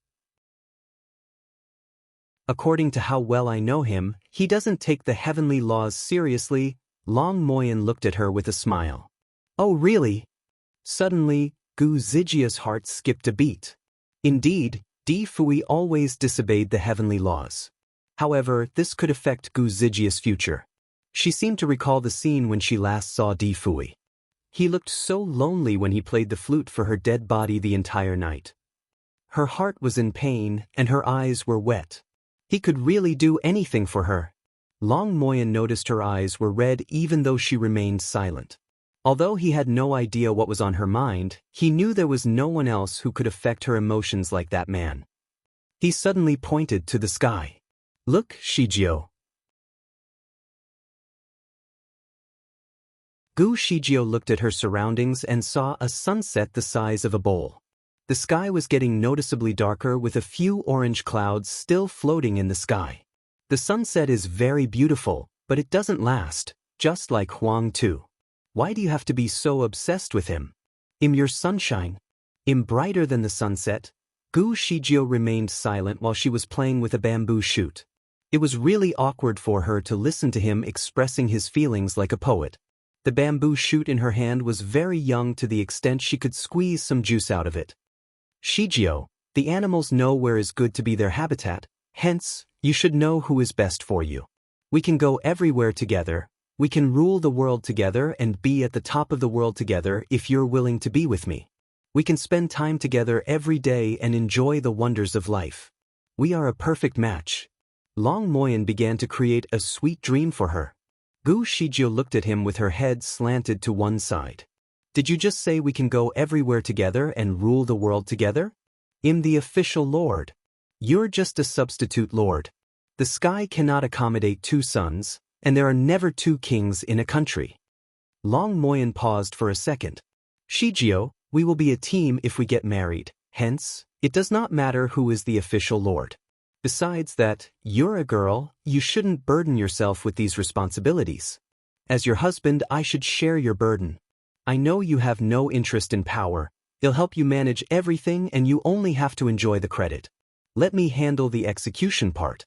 Speaker 1: According to how well I know him, he doesn't take the heavenly laws seriously. Long Moyan looked at her with a smile. Oh really? Suddenly, Gu Zijia's heart skipped a beat. Indeed, Di Fui always disobeyed the heavenly laws. However, this could affect Gu Zijia's future. She seemed to recall the scene when she last saw Di Fui. He looked so lonely when he played the flute for her dead body the entire night. Her heart was in pain and her eyes were wet. He could really do anything for her. Long Moyan noticed her eyes were red even though she remained silent. Although he had no idea what was on her mind, he knew there was no one else who could affect her emotions like that man. He suddenly pointed to the sky. Look, Shijio. Gu Shijio looked at her surroundings and saw a sunset the size of a bowl. The sky was getting noticeably darker with a few orange clouds still floating in the sky. The sunset is very beautiful, but it doesn't last, just like Huang Tu. Why do you have to be so obsessed with him? I'm your sunshine. I'm brighter than the sunset. Gu Shijio remained silent while she was playing with a bamboo shoot. It was really awkward for her to listen to him expressing his feelings like a poet. The bamboo shoot in her hand was very young to the extent she could squeeze some juice out of it. Shijio, the animals know where is good to be their habitat, hence, you should know who is best for you. We can go everywhere together. We can rule the world together and be at the top of the world together if you're willing to be with me. We can spend time together every day and enjoy the wonders of life. We are a perfect match. Long Moyan began to create a sweet dream for her. Gu Shijio looked at him with her head slanted to one side. Did you just say we can go everywhere together and rule the world together? I'm the official lord. You're just a substitute lord. The sky cannot accommodate 2 suns, and there are never 2 kings in a country. Long Moyan paused for a second. Shijio, we will be a team if we get married, hence, it does not matter who is the official lord. Besides that, you're a girl, you shouldn't burden yourself with these responsibilities. As your husband, I should share your burden. I know you have no interest in power. It'll help you manage everything and you only have to enjoy the credit. Let me handle the execution part.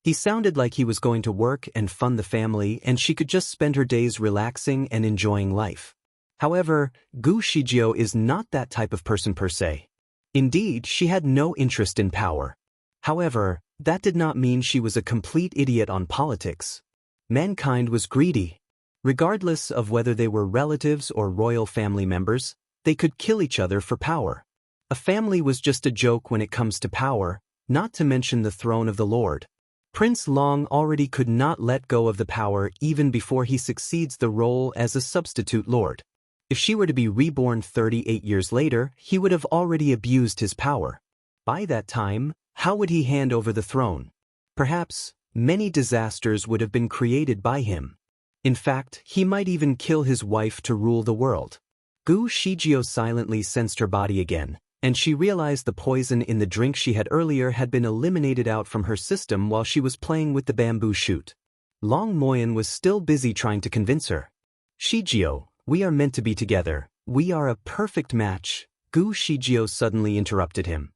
Speaker 1: He sounded like he was going to work and fund the family and she could just spend her days relaxing and enjoying life. However, Gu Shijio is not that type of person per se. Indeed, she had no interest in power. However, that did not mean she was a complete idiot on politics. Mankind was greedy. Regardless of whether they were relatives or royal family members, they could kill each other for power. A family was just a joke when it comes to power, not to mention the throne of the Lord. Prince Long already could not let go of the power even before he succeeds the role as a substitute lord. If she were to be reborn 38 years later, he would have already abused his power. By that time, how would he hand over the throne? Perhaps, many disasters would have been created by him. In fact, he might even kill his wife to rule the world. Gu Shijio silently sensed her body again, and she realized the poison in the drink she had earlier had been eliminated out from her system while she was playing with the bamboo shoot. Long Moyan was still busy trying to convince her. Shijio, we are meant to be together. We are a perfect match. Gu Shijio suddenly interrupted him.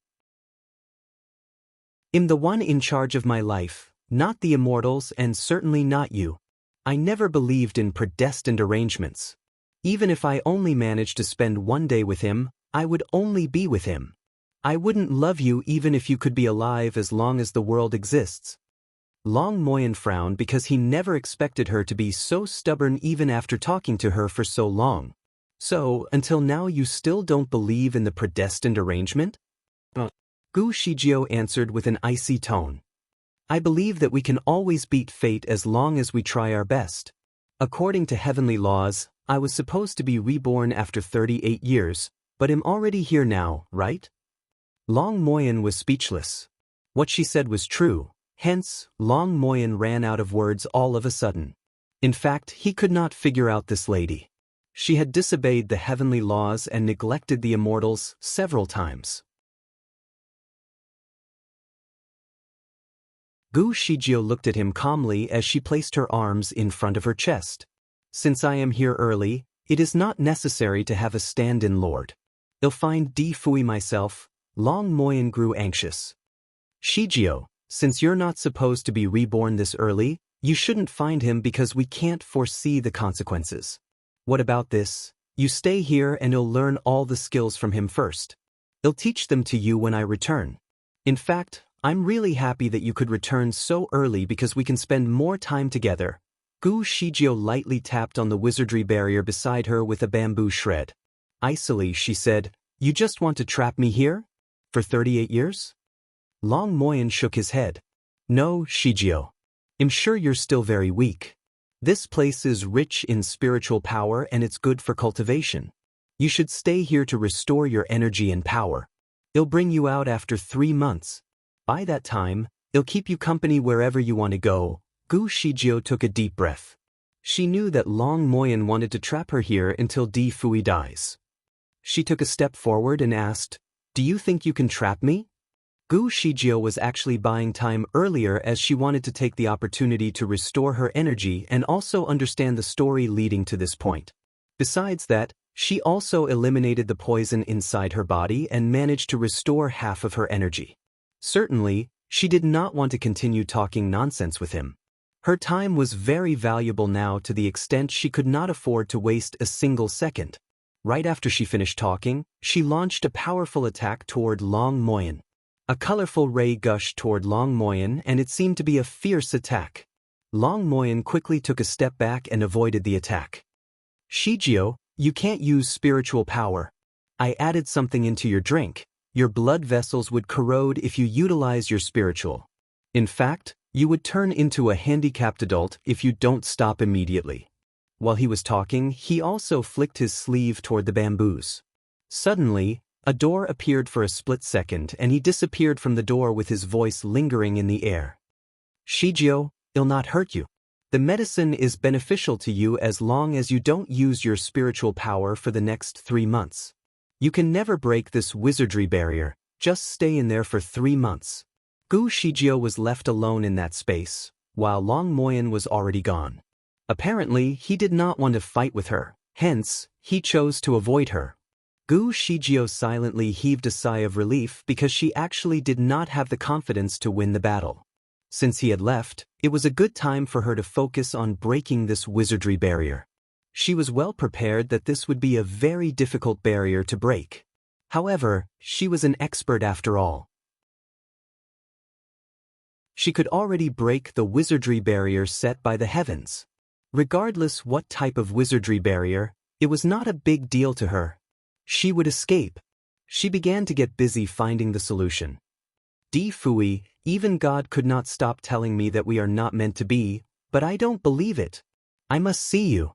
Speaker 1: I'm the one in charge of my life, not the immortals and certainly not you. I never believed in predestined arrangements. Even if I only managed to spend one day with him, I would only be with him. I wouldn't love you even if you could be alive as long as the world exists. Long Moyen frowned because he never expected her to be so stubborn even after talking to her for so long. So, until now you still don't believe in the predestined arrangement? Gu Shijio answered with an icy tone. I believe that we can always beat fate as long as we try our best. According to heavenly laws, I was supposed to be reborn after 38 years, but am already here now, right? Long Moyen was speechless. What she said was true, hence, Long Moyen ran out of words all of a sudden. In fact, he could not figure out this lady. She had disobeyed the heavenly laws and neglected the immortals several times. Gu Shijio looked at him calmly as she placed her arms in front of her chest. Since I am here early, it is not necessary to have a stand-in lord. I'll find Di Fui myself. Long Moyen grew anxious. Shijio, since you're not supposed to be reborn this early, you shouldn't find him because we can't foresee the consequences. What about this? You stay here and you'll learn all the skills from him first. I'll teach them to you when I return. In fact, I'm really happy that you could return so early because we can spend more time together. Gu Shijio lightly tapped on the wizardry barrier beside her with a bamboo shred. Icily, she said, you just want to trap me here? For 38 years? Long Moyen shook his head. No, Shijio. I'm sure you're still very weak. This place is rich in spiritual power and it's good for cultivation. You should stay here to restore your energy and power. It'll bring you out after 3 months. By that time, it'll keep you company wherever you want to go. Gu Shijio took a deep breath. She knew that Long Moyen wanted to trap her here until Di Fui dies. She took a step forward and asked, do you think you can trap me? Gu Shijio was actually buying time earlier as she wanted to take the opportunity to restore her energy and also understand the story leading to this point. Besides that, she also eliminated the poison inside her body and managed to restore half of her energy. Certainly, she did not want to continue talking nonsense with him. Her time was very valuable now to the extent she could not afford to waste a single second. Right after she finished talking, she launched a powerful attack toward Long Moyen. A colorful ray gushed toward Long Moyen and it seemed to be a fierce attack. Long Moyen quickly took a step back and avoided the attack. Shijio, you can't use spiritual power. I added something into your drink. Your blood vessels would corrode if you utilize your spiritual. In fact, you would turn into a handicapped adult if you don't stop immediately. While he was talking, he also flicked his sleeve toward the bamboos. Suddenly, a door appeared for a split second and he disappeared from the door with his voice lingering in the air. Shijio, it'll not hurt you. The medicine is beneficial to you as long as you don't use your spiritual power for the next 3 months. You can never break this wizardry barrier, just stay in there for 3 months. Gu Shijio was left alone in that space, while Long Moyen was already gone. Apparently, he did not want to fight with her, hence, he chose to avoid her. Gu Shijio silently heaved a sigh of relief because she actually did not have the confidence to win the battle. Since he had left, it was a good time for her to focus on breaking this wizardry barrier. She was well prepared that this would be a very difficult barrier to break. However, she was an expert after all. She could already break the wizardry barrier set by the heavens. Regardless what type of wizardry barrier, it was not a big deal to her. She would escape. She began to get busy finding the solution. Di Fui, even God could not stop telling me that we are not meant to be, but I don't believe it. I must see you.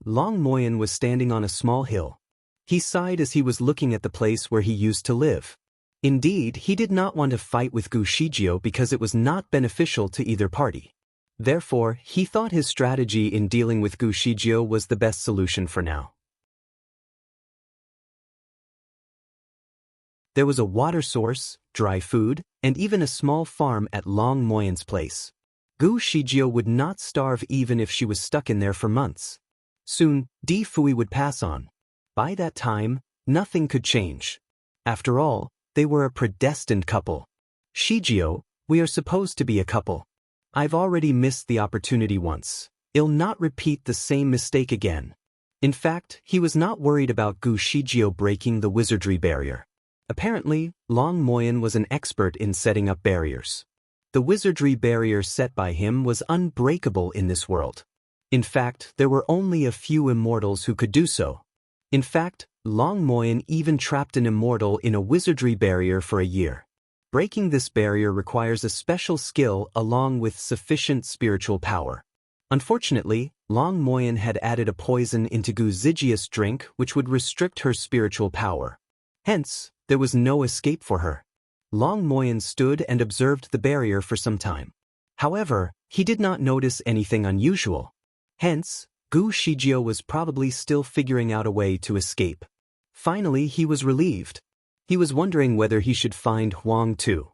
Speaker 1: Long Moyen was standing on a small hill. He sighed as he was looking at the place where he used to live. Indeed, he did not want to fight with Gu Shijio because it was not beneficial to either party. Therefore, he thought his strategy in dealing with Gu Shijio was the best solution for now. There was a water source, dry food, and even a small farm at Long Moyen's place. Gu Shijio would not starve even if she was stuck in there for months. Soon, Di Fui would pass on. By that time, nothing could change. After all, they were a predestined couple. Shijio, we are supposed to be a couple. I've already missed the opportunity once. I'll not repeat the same mistake again. In fact, he was not worried about Gu Shijio breaking the wizardry barrier. Apparently, Long Moyen was an expert in setting up barriers. The wizardry barrier set by him was unbreakable in this world. In fact, there were only a few immortals who could do so. In fact, Long Moyen even trapped an immortal in a wizardry barrier for a year. Breaking this barrier requires a special skill along with sufficient spiritual power. Unfortunately, Long Moyen had added a poison into Gu Zijia's drink which would restrict her spiritual power. Hence, there was no escape for her. Long Moyen stood and observed the barrier for some time. However, he did not notice anything unusual. Hence, Gu Shijio was probably still figuring out a way to escape. Finally, he was relieved. He was wondering whether he should find Huang too.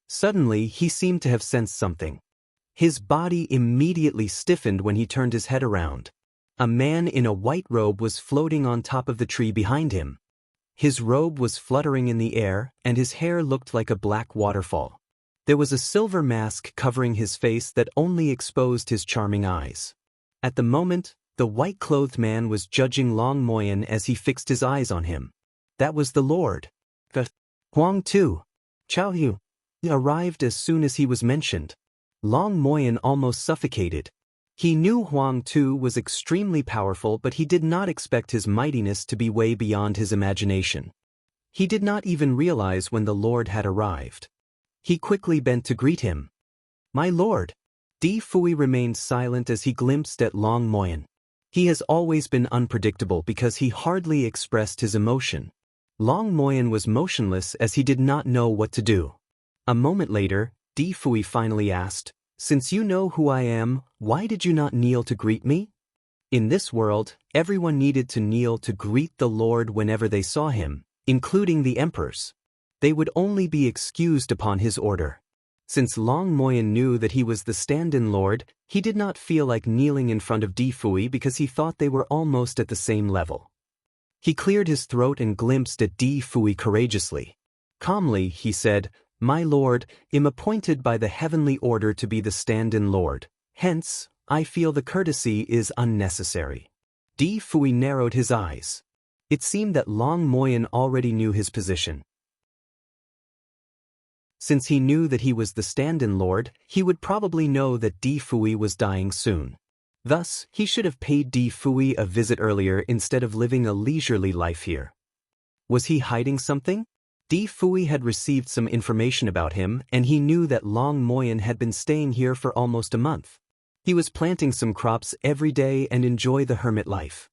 Speaker 1: Suddenly, he seemed to have sensed something. His body immediately stiffened when he turned his head around. A man in a white robe was floating on top of the tree behind him. His robe was fluttering in the air, and his hair looked like a black waterfall. There was a silver mask covering his face that only exposed his charming eyes. At the moment, the white-clothed man was judging Long Moyen as he fixed his eyes on him. That was the Lord. Huang Tu. Chao Yu arrived as soon as he was mentioned. Long Moyen almost suffocated. He knew Huang Tu was extremely powerful, but he did not expect his mightiness to be way beyond his imagination. He did not even realize when the Lord had arrived. He quickly bent to greet him. "My lord." Di Fui remained silent as he glimpsed at Long Moyen. He has always been unpredictable because he hardly expressed his emotion. Long Moyen was motionless as he did not know what to do. A moment later, Di Fui finally asked, "Since you know who I am, why did you not kneel to greet me?" In this world, everyone needed to kneel to greet the Lord whenever they saw him, including the emperors. They would only be excused upon his order. Since Long Moyen knew that he was the stand-in lord, he did not feel like kneeling in front of Di Fui because he thought they were almost at the same level. He cleared his throat and glimpsed at Di Fui courageously. Calmly, he said, "My lord, am appointed by the heavenly order to be the stand-in lord. Hence, I feel the courtesy is unnecessary." Di Fui narrowed his eyes. It seemed that Long Moyen already knew his position. Since he knew that he was the stand-in lord, he would probably know that Di Fui was dying soon. Thus, he should have paid Di Fui a visit earlier instead of living a leisurely life here. Was he hiding something? Di Fui had received some information about him, and he knew that Long Moyen had been staying here for almost a month. He was planting some crops every day and enjoy the hermit life.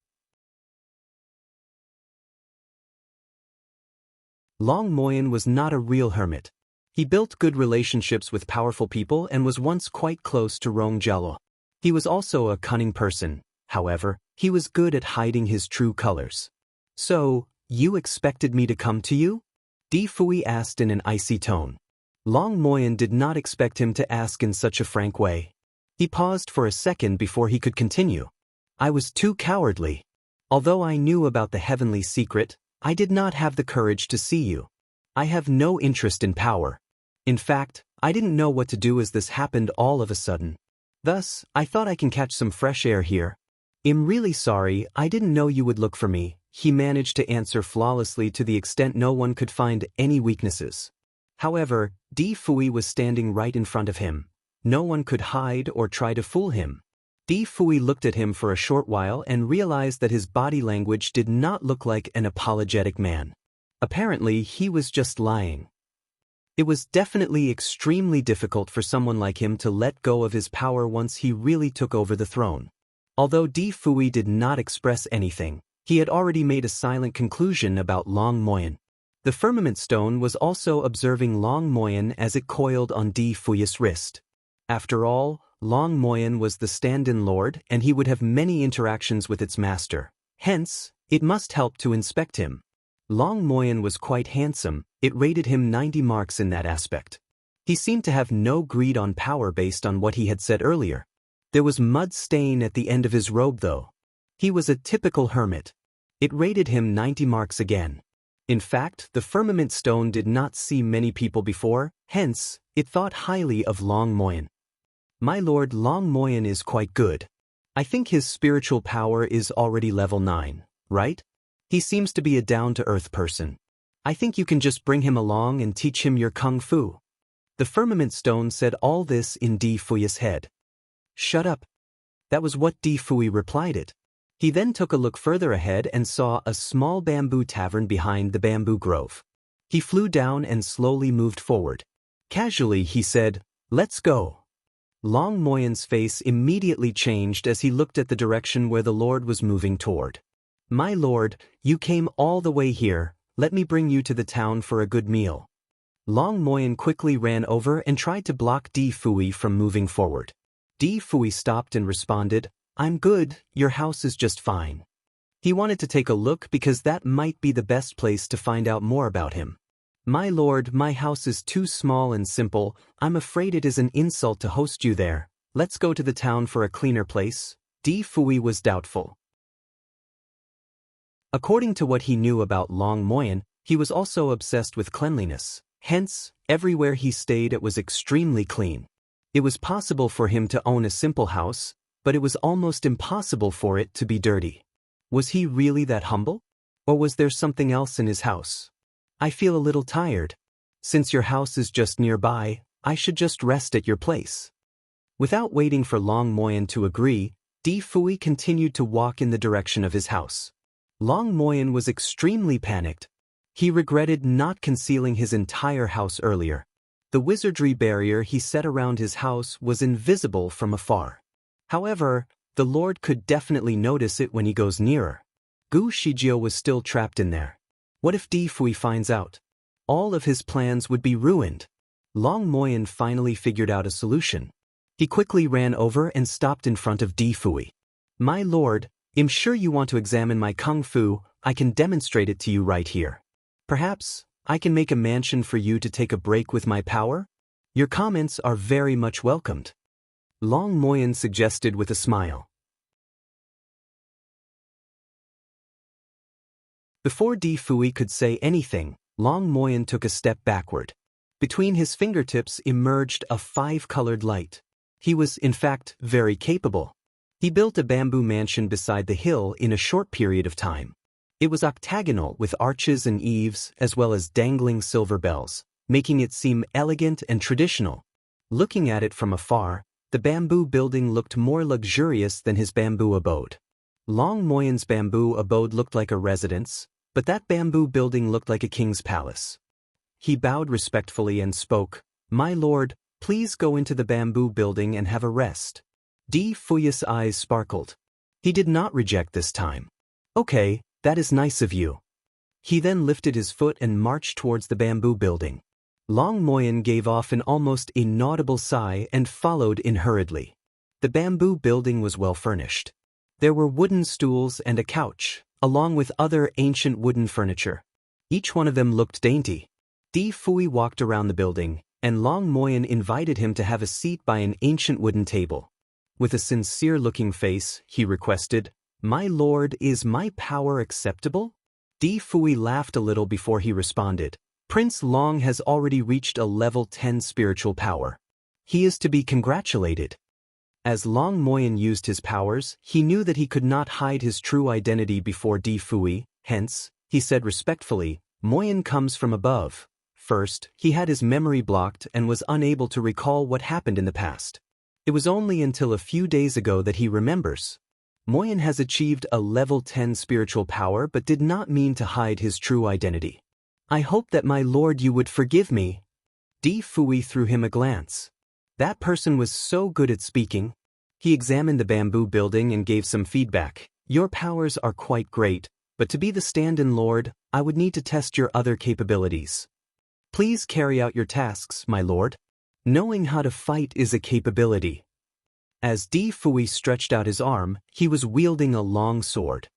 Speaker 1: Long Moyen was not a real hermit. He built good relationships with powerful people and was once quite close to Rong Jialo. He was also a cunning person. However, he was good at hiding his true colors. "So, you expected me to come to you?" Di Fui asked in an icy tone. Long Moyen did not expect him to ask in such a frank way. He paused for a second before he could continue. "I was too cowardly. Although I knew about the heavenly secret, I did not have the courage to see you. I have no interest in power. In fact, I didn't know what to do as this happened all of a sudden. Thus, I thought I can catch some fresh air here. I'm really sorry, I didn't know you would look for me." He managed to answer flawlessly to the extent no one could find any weaknesses. However, Di Fui was standing right in front of him. No one could hide or try to fool him. Di Fui looked at him for a short while and realized that his body language did not look like an apologetic man. Apparently, he was just lying. It was definitely extremely difficult for someone like him to let go of his power once he really took over the throne. Although Di Fui did not express anything, he had already made a silent conclusion about Long Moyen. The firmament stone was also observing Long Moyen as it coiled on Di Fui's wrist. After all, Long Moyen was the stand-in lord and he would have many interactions with its master. Hence, it must help to inspect him. Long Moyen was quite handsome. It rated him 90 marks in that aspect. He seemed to have no greed on power based on what he had said earlier. There was mud stain at the end of his robe though. He was a typical hermit. It rated him 90 marks again. In fact, the firmament stone did not see many people before, hence, it thought highly of Long Moyen. "My lord, Long Moyen is quite good. I think his spiritual power is already level 9, right? He seems to be a down-to-earth person. I think you can just bring him along and teach him your kung fu." The firmament stone said all this in Di Fui's head. Shut up. That was what Di Fui replied it. He then took a look further ahead and saw a small bamboo tavern behind the bamboo grove. He flew down and slowly moved forward. Casually he said, "Let's go." Long Moyen's face immediately changed as he looked at the direction where the Lord was moving toward. "My lord, you came all the way here, let me bring you to the town for a good meal." Long Moyen quickly ran over and tried to block Di Fui from moving forward. Di Fui stopped and responded, "I'm good, your house is just fine." He wanted to take a look because that might be the best place to find out more about him. "My lord, my house is too small and simple, I'm afraid it is an insult to host you there. Let's go to the town for a cleaner place." Di Fui was doubtful. According to what he knew about Long Moyen, he was also obsessed with cleanliness. Hence, everywhere he stayed it was extremely clean. It was possible for him to own a simple house, but it was almost impossible for it to be dirty. Was he really that humble? Or was there something else in his house? "I feel a little tired. Since your house is just nearby, I should just rest at your place." Without waiting for Long Moyen to agree, Di Fui continued to walk in the direction of his house. Long Moyen was extremely panicked. He regretted not concealing his entire house earlier. The wizardry barrier he set around his house was invisible from afar. However, the Lord could definitely notice it when he goes nearer. Gu Shijio was still trapped in there. What if Di Fui finds out? All of his plans would be ruined. Long Moyen finally figured out a solution. He quickly ran over and stopped in front of Di Fui. "My lord, I'm sure you want to examine my kung fu, I can demonstrate it to you right here. Perhaps I can make a mansion for you to take a break with my power? Your comments are very much welcomed." Long Moyen suggested with a smile. Before Di Fui could say anything, Long Moyen took a step backward. Between his fingertips emerged a 5-colored light. He was, in fact, very capable. He built a bamboo mansion beside the hill in a short period of time. It was octagonal with arches and eaves as well as dangling silver bells, making it seem elegant and traditional. Looking at it from afar, the bamboo building looked more luxurious than his bamboo abode. Long Moyen's bamboo abode looked like a residence, but that bamboo building looked like a king's palace. He bowed respectfully and spoke, "My lord, please go into the bamboo building and have a rest." Di Fui's eyes sparkled. He did not reject this time. "Okay, that is nice of you." He then lifted his foot and marched towards the bamboo building. Long Moyen gave off an almost inaudible sigh and followed in hurriedly. The bamboo building was well furnished. There were wooden stools and a couch, along with other ancient wooden furniture. Each one of them looked dainty. Di Fui walked around the building, and Long Moyen invited him to have a seat by an ancient wooden table. With a sincere-looking face, he requested, "My lord, is my power acceptable?" Di Fui laughed a little before he responded, "Prince Long has already reached a level 10 spiritual power. He is to be congratulated." As Long Moyen used his powers, he knew that he could not hide his true identity before Di Fui, hence, he said respectfully, "Moyen comes from above." First, he had his memory blocked and was unable to recall what happened in the past. It was only until a few days ago that he remembers. Moyen has achieved a level 10 spiritual power but did not mean to hide his true identity. "I hope that my lord you would forgive me." Di Fui threw him a glance. That person was so good at speaking. He examined the bamboo building and gave some feedback. "Your powers are quite great, but to be the stand-in lord, I would need to test your other capabilities. Please carry out your tasks, my lord." Knowing how to fight is a capability. As Di Fui stretched out his arm, he was wielding a long sword.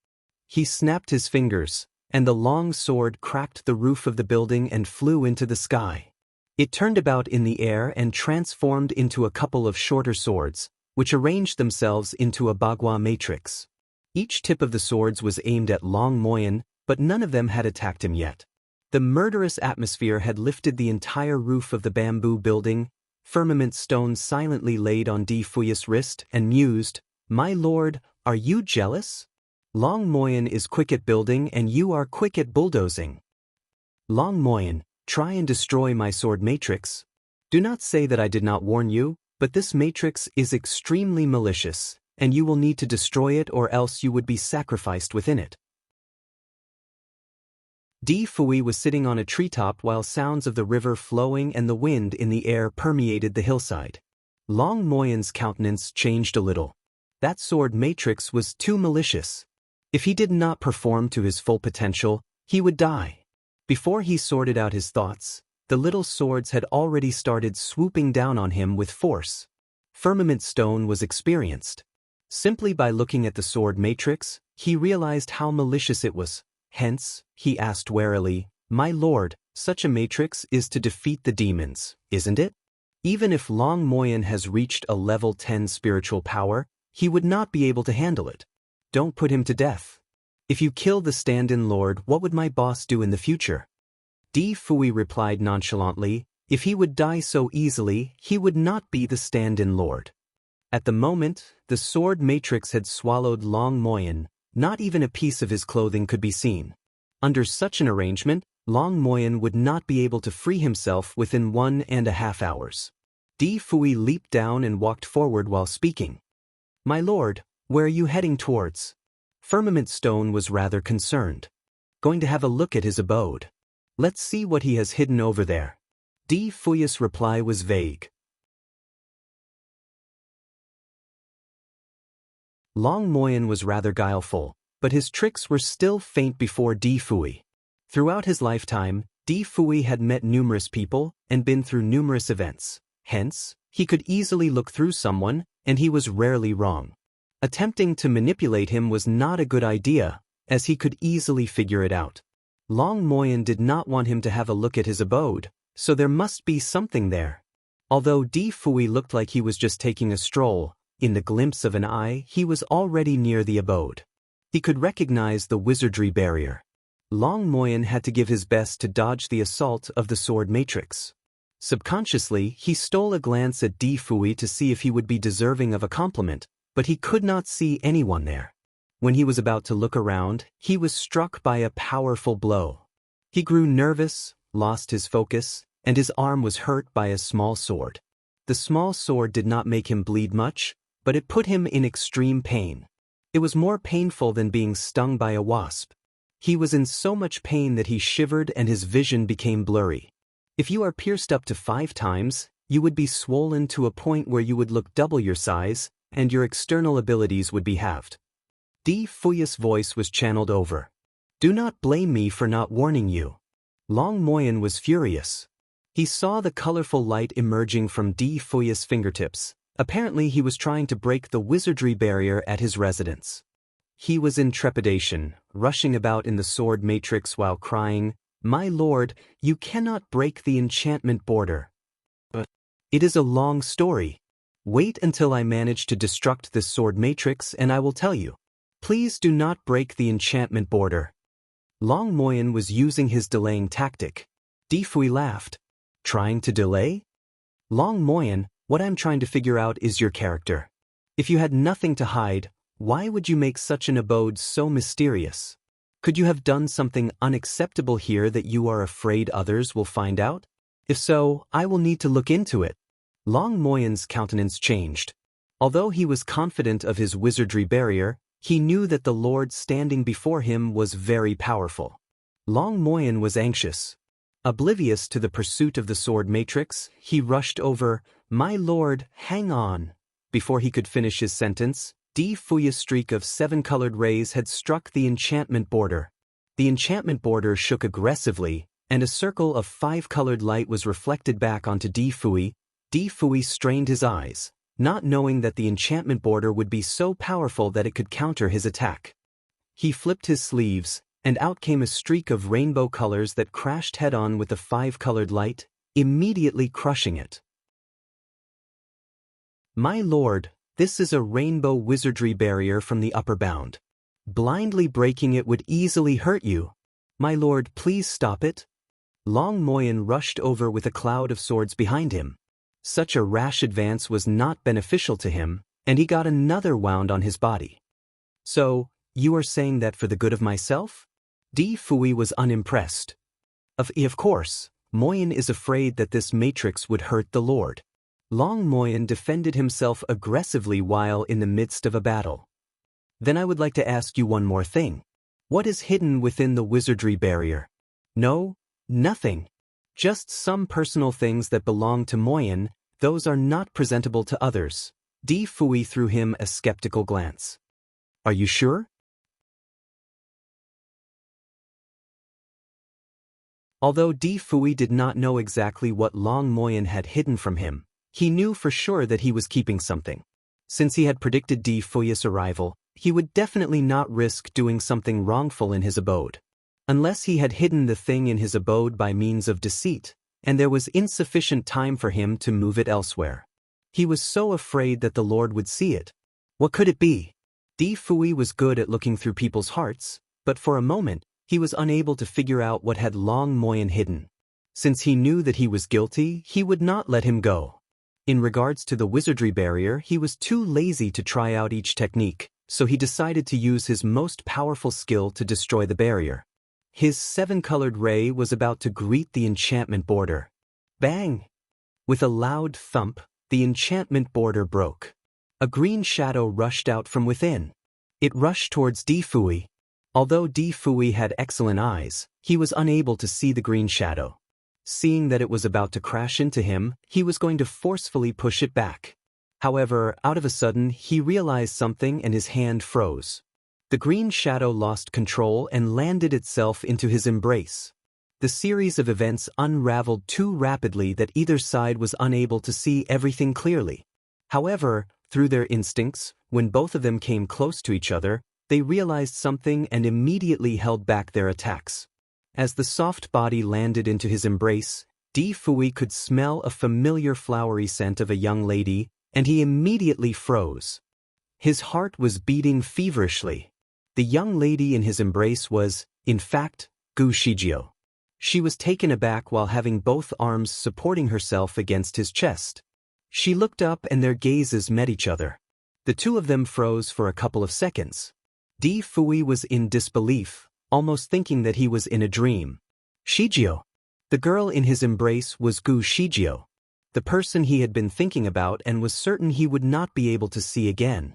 Speaker 1: He snapped his fingers, and the long sword cracked the roof of the building and flew into the sky. It turned about in the air and transformed into a couple of shorter swords, which arranged themselves into a bagua matrix. Each tip of the swords was aimed at Long Moyen, but none of them had attacked him yet. The murderous atmosphere had lifted the entire roof of the bamboo building. Firmament stone silently laid on Di Fui's wrist and mused, "My lord, are you jealous? Long Moyen is quick at building and you are quick at bulldozing. Long Moyen, try and destroy my sword matrix." Do not say that I did not warn you, but this matrix is extremely malicious, and you will need to destroy it or else you would be sacrificed within it. Di Fui was sitting on a treetop while sounds of the river flowing and the wind in the air permeated the hillside. Long Moyen's countenance changed a little. That sword matrix was too malicious. If he did not perform to his full potential, he would die. Before he sorted out his thoughts, the little swords had already started swooping down on him with force. Firmament Stone was experienced. Simply by looking at the sword matrix, he realized how malicious it was. Hence, he asked warily, "My lord, such a matrix is to defeat the demons, isn't it?" Even if Long Moyen has reached a level 10 spiritual power, he would not be able to handle it. Don't put him to death. If you kill the stand-in lord, what would my boss do in the future? Di Fui replied nonchalantly, if he would die so easily, he would not be the stand-in lord. At the moment, the sword matrix had swallowed Long Moyen. Not even a piece of his clothing could be seen. Under such an arrangement, Long Moyen would not be able to free himself within 1.5 hours. Di Fui leaped down and walked forward while speaking. "My lord, where are you heading towards?" Firmament Stone was rather concerned. "Going to have a look at his abode. Let's see what he has hidden over there." Di Fui's reply was vague. Long Moyen was rather guileful, but his tricks were still faint before Di Fui. Throughout his lifetime, Di Fui had met numerous people and been through numerous events. Hence, he could easily look through someone, and he was rarely wrong. Attempting to manipulate him was not a good idea, as he could easily figure it out. Long Moyen did not want him to have a look at his abode, so there must be something there. Although Di Fui looked like he was just taking a stroll, in the glimpse of an eye he was already near the abode. He could recognize the wizardry barrier. Long Moyen had to give his best to dodge the assault of the sword matrix. Subconsciously, he stole a glance at Di Fui to see if he would be deserving of a compliment, but he could not see anyone there. When he was about to look around, he was struck by a powerful blow. He grew nervous, lost his focus, and his arm was hurt by a small sword. The small sword did not make him bleed much, but it put him in extreme pain. It was more painful than being stung by a wasp. He was in so much pain that he shivered and his vision became blurry. If you are pierced up to 5 times, you would be swollen to a point where you would look double your size, and your external abilities would be halved. Di Fui's voice was channeled over. "Do not blame me for not warning you." Long Moyen was furious. He saw the colorful light emerging from Di Fui's fingertips. Apparently he was trying to break the wizardry barrier at his residence. He was in trepidation, rushing about in the sword matrix while crying, "My lord, you cannot break the enchantment border." "But it is a long story. Wait until I manage to destruct this sword matrix and I will tell you. Please do not break the enchantment border." Long Moyen was using his delaying tactic. Di Fui laughed. "Trying to delay?" "Long Moyen, what I'm trying to figure out is your character. If you had nothing to hide, why would you make such an abode so mysterious? Could you have done something unacceptable here that you are afraid others will find out? If so, I will need to look into it." Long Moyen's countenance changed. Although he was confident of his wizardry barrier, he knew that the lord standing before him was very powerful. Long Moyen was anxious. Oblivious to the pursuit of the sword matrix, he rushed over, "My lord, hang on." Before he could finish his sentence, Di Fui's streak of 7-colored rays had struck the enchantment border. The enchantment border shook aggressively, and a circle of 5-colored light was reflected back onto Di Fui. Di Fui strained his eyes, not knowing that the enchantment border would be so powerful that it could counter his attack. He flipped his sleeves, and out came a streak of rainbow colors that crashed head-on with the 5-colored light, immediately crushing it. "My lord, this is a rainbow wizardry barrier from the upper bound. Blindly breaking it would easily hurt you. My lord, please stop it." Long Moyen rushed over with a cloud of swords behind him. Such a rash advance was not beneficial to him, and he got another wound on his body. "So, you are saying that for the good of myself?" Di Fui was unimpressed. Of course, Moyen is afraid that this matrix would hurt the Lord. Long Moyen defended himself aggressively while in the midst of a battle. Then I would like to ask you one more thing. What is hidden within the wizardry barrier? No, nothing. Just some personal things that belong to Moyen, those are not presentable to others. Di Fui threw him a skeptical glance. Are you sure? Although Di Fui did not know exactly what Long Moyen had hidden from him, he knew for sure that he was keeping something. Since he had predicted Di Fui's arrival, he would definitely not risk doing something wrongful in his abode. Unless he had hidden the thing in his abode by means of deceit, and there was insufficient time for him to move it elsewhere. He was so afraid that the Lord would see it. What could it be? Di Fui was good at looking through people's hearts, but for a moment, he was unable to figure out what had Long Moyen hidden. Since he knew that he was guilty, he would not let him go. In regards to the wizardry barrier, he was too lazy to try out each technique, so he decided to use his most powerful skill to destroy the barrier. His seven-colored ray was about to greet the enchantment border. Bang! With a loud thump, the enchantment border broke. A green shadow rushed out from within. It rushed towards Di Fui. Although Di Fui had excellent eyes, he was unable to see the green shadow. Seeing that it was about to crash into him, he was going to forcefully push it back. However, out of a sudden, he realized something and his hand froze. The green shadow lost control and landed itself into his embrace. The series of events unraveled too rapidly that either side was unable to see everything clearly. However, through their instincts, when both of them came close to each other, they realized something and immediately held back their attacks. As the soft body landed into his embrace, Di Fui could smell a familiar flowery scent of a young lady, and he immediately froze. His heart was beating feverishly. The young lady in his embrace was, in fact, Gu Shijio. She was taken aback while having both arms supporting herself against his chest. She looked up and their gazes met each other. The two of them froze for a couple of seconds. Di Fui was in disbelief, almost thinking that he was in a dream. Shijio. The girl in his embrace was Gu Shijio, the person he had been thinking about and was certain he would not be able to see again.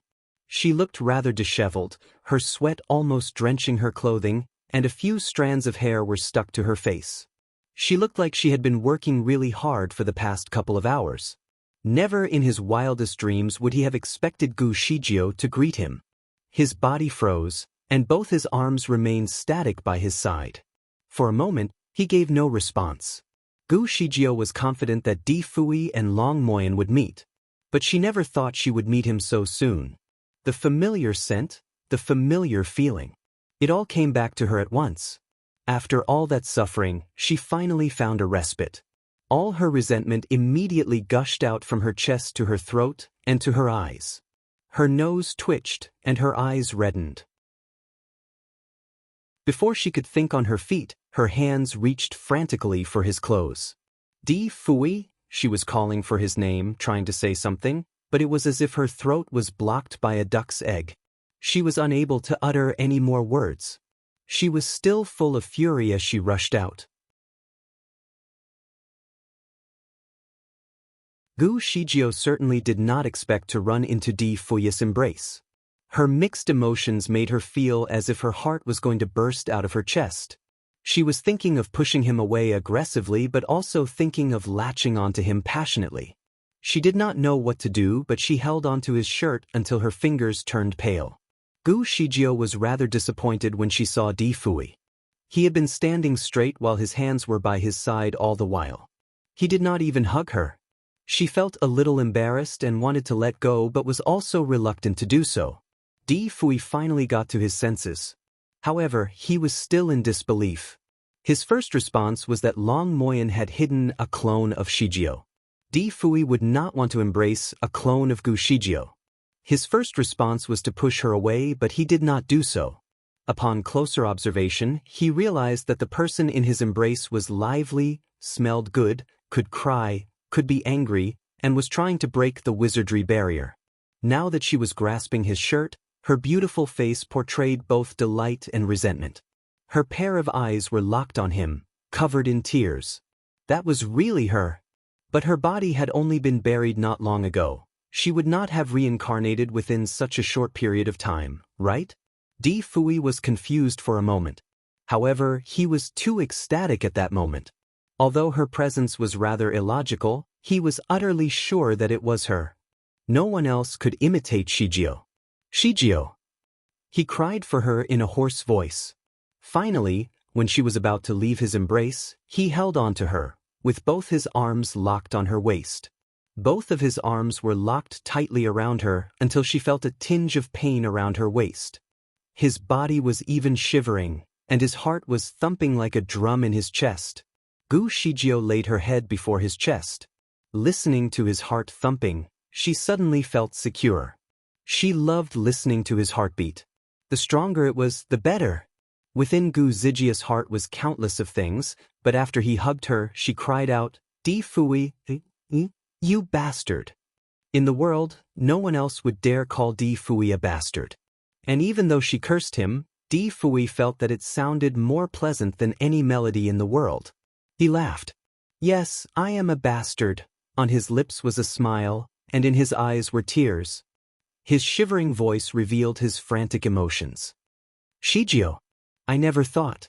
Speaker 1: She looked rather disheveled, her sweat almost drenching her clothing, and a few strands of hair were stuck to her face. She looked like she had been working really hard for the past couple of hours. Never in his wildest dreams would he have expected Gu Shijio to greet him. His body froze, and both his arms remained static by his side. For a moment, he gave no response. Gu Shijio was confident that Di Fui and Long Moyen would meet, but she never thought she would meet him so soon. The familiar scent, the familiar feeling. It all came back to her at once. After all that suffering, she finally found a respite. All her resentment immediately gushed out from her chest to her throat and to her eyes. Her nose twitched and her eyes reddened. Before she could think on her feet, her hands reached frantically for his clothes. Di Fui, she was calling for his name, trying to say something, but it was as if her throat was blocked by a duck's egg. She was unable to utter any more words. She was still full of fury as she rushed out. Gu Shijio certainly did not expect to run into Di Fui's embrace. Her mixed emotions made her feel as if her heart was going to burst out of her chest. She was thinking of pushing him away aggressively but also thinking of latching onto him passionately. She did not know what to do, but she held onto his shirt until her fingers turned pale. Gu Shijio was rather disappointed when she saw Di Fui. He had been standing straight while his hands were by his side all the while. He did not even hug her. She felt a little embarrassed and wanted to let go but was also reluctant to do so. Di Fui finally got to his senses. However, he was still in disbelief. His first response was that Long Moyen had hidden a clone of Shijio. Di Fui would not want to embrace a clone of Gu Shijio. His first response was to push her away, but he did not do so. Upon closer observation, he realized that the person in his embrace was lively, smelled good, could cry, could be angry, and was trying to break the wizardry barrier. Now that she was grasping his shirt, her beautiful face portrayed both delight and resentment. Her pair of eyes were locked on him, covered in tears. That was really her. But her body had only been buried not long ago. She would not have reincarnated within such a short period of time, right? Di Fui was confused for a moment. However, he was too ecstatic at that moment. Although her presence was rather illogical, he was utterly sure that it was her. No one else could imitate Shijio. Shijio! He cried for her in a hoarse voice. Finally, when she was about to leave his embrace, he held on to her, with both his arms locked on her waist. Both of his arms were locked tightly around her until she felt a tinge of pain around her waist. His body was even shivering, and his heart was thumping like a drum in his chest. Gu Shijio laid her head before his chest. Listening to his heart thumping, she suddenly felt secure. She loved listening to his heartbeat. The stronger it was, the better. Within Gu Zijia's heart was countless of things, but after he hugged her, she cried out, "Di Fui, you bastard." In the world, no one else would dare call Di Fui a bastard. And even though she cursed him, Di Fui felt that it sounded more pleasant than any melody in the world. He laughed. "Yes, I am a bastard." On his lips was a smile, and in his eyes were tears. His shivering voice revealed his frantic emotions. "Shijio, I never thought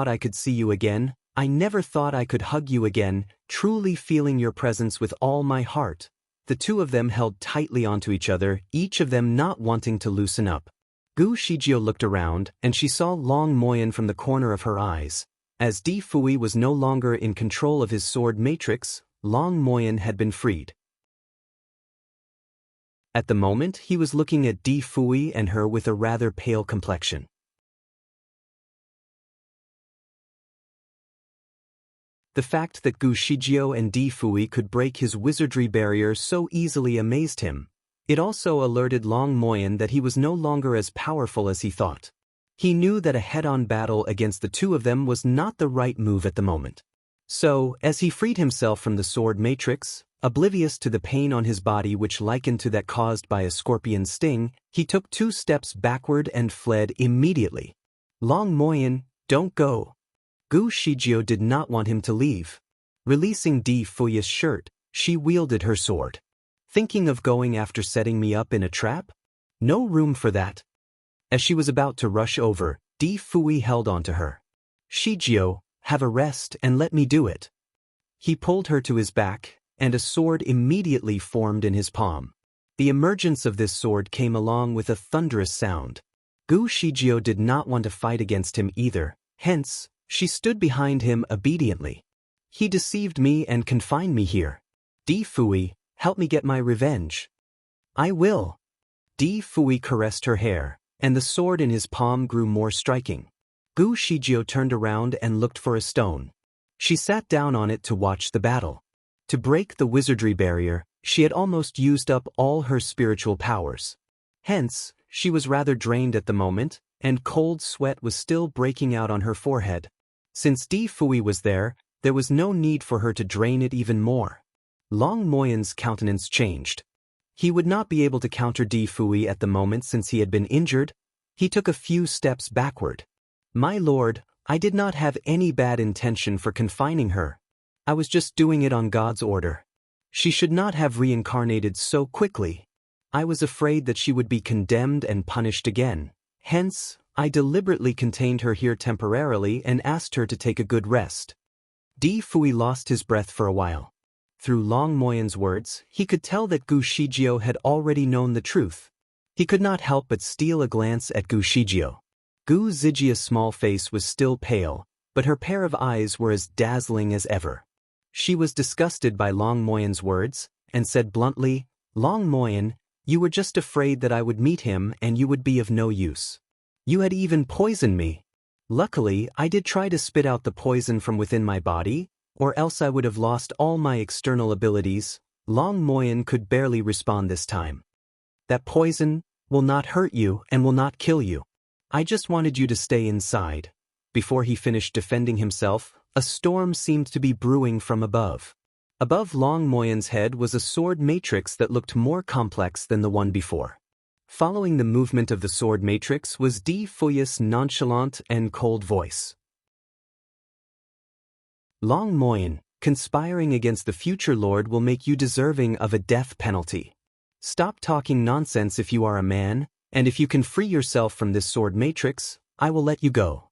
Speaker 1: I could see you again. I never thought I could hug you again, truly feeling your presence with all my heart." The two of them held tightly onto each other, each of them not wanting to loosen up. Gu Shijio looked around, and she saw Long Moyen from the corner of her eyes. As Di Fui was no longer in control of his sword matrix, Long Moyen had been freed. At the moment, he was looking at Di Fui and her with a rather pale complexion. The fact that Gu Shijio and Di Fui could break his wizardry barrier so easily amazed him. It also alerted Long Moyen that he was no longer as powerful as he thought. He knew that a head-on battle against the two of them was not the right move at the moment. So, as he freed himself from the sword matrix, oblivious to the pain on his body which likened to that caused by a scorpion's sting, he took 2 steps backward and fled immediately. "Long Moyen, don't go." Gu Shijio did not want him to leave. Releasing Di Fui's shirt, she wielded her sword. "Thinking of going after setting me up in a trap? No room for that." As she was about to rush over, Di Fui held on to her. "Shijio, have a rest and let me do it." He pulled her to his back, and a sword immediately formed in his palm. The emergence of this sword came along with a thunderous sound. Gu Shijio did not want to fight against him either, hence, she stood behind him obediently. "He deceived me and confined me here. Di Fui, help me get my revenge." "I will." Di Fui caressed her hair, and the sword in his palm grew more striking. Gu Shijio turned around and looked for a stone. She sat down on it to watch the battle. To break the wizardry barrier, she had almost used up all her spiritual powers. Hence, she was rather drained at the moment, and cold sweat was still breaking out on her forehead. Since Di Fui was there was no need for her to drain it even more. Long Moyen's countenance changed. He would not be able to counter Di Fui at the moment since he had been injured. He took a few steps backward. "My lord, I did not have any bad intention for confining her. I was just doing it on God's order. She should not have reincarnated so quickly. I was afraid that she would be condemned and punished again. Hence, I deliberately contained her here temporarily and asked her to take a good rest." Di Fui lost his breath for a while. Through Long Moyen's words, he could tell that Gu Shijio had already known the truth. He could not help but steal a glance at Gu Shijio. Gu Zijia's small face was still pale, but her pair of eyes were as dazzling as ever. She was disgusted by Long Moyen's words, and said bluntly, "Long Moyen, you were just afraid that I would meet him and you would be of no use. You had even poisoned me. Luckily, I did try to spit out the poison from within my body, or else I would have lost all my external abilities." Long Moyen could barely respond this time. "That poison will not hurt you and will not kill you. I just wanted you to stay inside." Before he finished defending himself, a storm seemed to be brewing from above. Above Long Moyen's head was a sword matrix that looked more complex than the one before. Following the movement of the sword matrix was Di Fui's nonchalant and cold voice. Long Moyen, conspiring against the future lord will make you deserving of a death penalty. Stop talking nonsense if you are a man, and if you can free yourself from this sword matrix, I will let you go.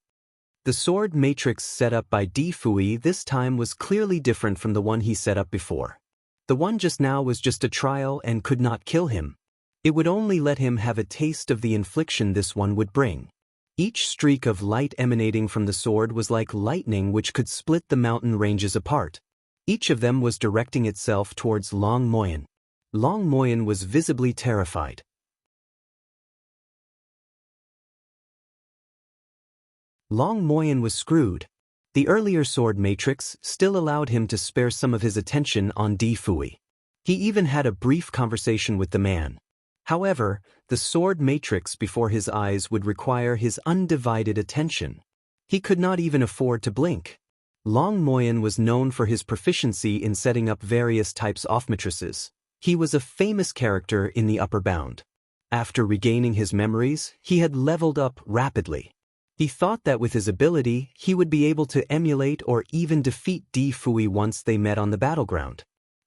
Speaker 1: The sword matrix set up by Di Fui this time was clearly different from the one he set up before. The one just now was just a trial and could not kill him. It would only let him have a taste of the infliction this one would bring. Each streak of light emanating from the sword was like lightning which could split the mountain ranges apart. Each of them was directing itself towards Long Moyen. Long Moyen was visibly terrified. Long Moyen was screwed. The earlier sword matrix still allowed him to spare some of his attention on Di Fui. He even had a brief conversation with the man. However, the sword matrix before his eyes would require his undivided attention. He could not even afford to blink. Long Moyen was known for his proficiency in setting up various types of matrices. He was a famous character in the Upper Bound. After regaining his memories, he had leveled up rapidly. He thought that with his ability, he would be able to emulate or even defeat Di Fui once they met on the battleground.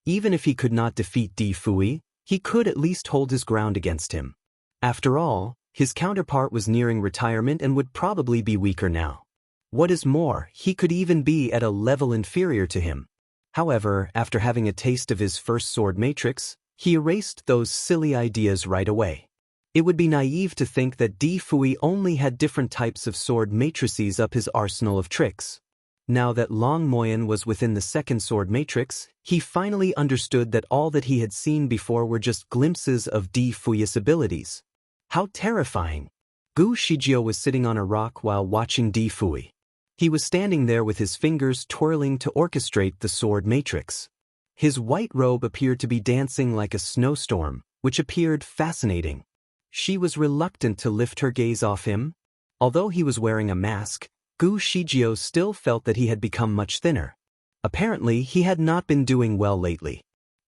Speaker 1: Even if he could not defeat Di Fui, he could at least hold his ground against him. After all, his counterpart was nearing retirement and would probably be weaker now. What is more, he could even be at a level inferior to him. However, after having a taste of his first sword matrix, he erased those silly ideas right away. It would be naive to think that Di Fui only had different types of sword matrices up his arsenal of tricks. Now that Long Moyen was within the second sword matrix, he finally understood that all that he had seen before were just glimpses of Di Fui's abilities. How terrifying! Gu Shijio was sitting on a rock while watching Di Fui. He was standing there with his fingers twirling to orchestrate the sword matrix. His white robe appeared to be dancing like a snowstorm, which appeared fascinating. She was reluctant to lift her gaze off him. Although he was wearing a mask, Gu Shijio still felt that he had become much thinner. Apparently, he had not been doing well lately.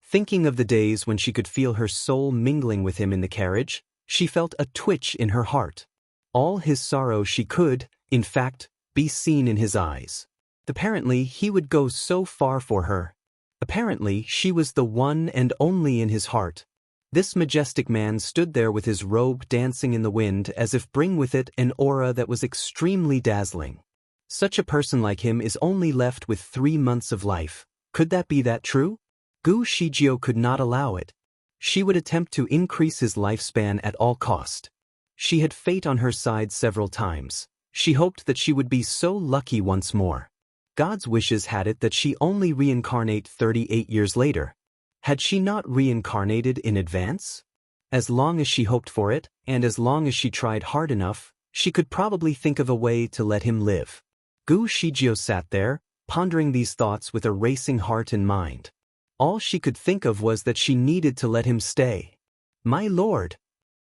Speaker 1: Thinking of the days when she could feel her soul mingling with him in the carriage, she felt a twitch in her heart. All his sorrow she could, in fact, be seen in his eyes. Apparently, he would go so far for her. Apparently, she was the one and only in his heart. This majestic man stood there with his robe dancing in the wind as if bring with it an aura that was extremely dazzling. Such a person like him is only left with 3 months of life. Could that be that true? Gu Shijio could not allow it. She would attempt to increase his lifespan at all cost. She had fate on her side several times. She hoped that she would be so lucky once more. God's wishes had it that she only reincarnate 38 years later. Had she not reincarnated in advance? As long as she hoped for it, and as long as she tried hard enough, she could probably think of a way to let him live. Gu Shijio sat there, pondering these thoughts with a racing heart and mind. All she could think of was that she needed to let him stay. My lord!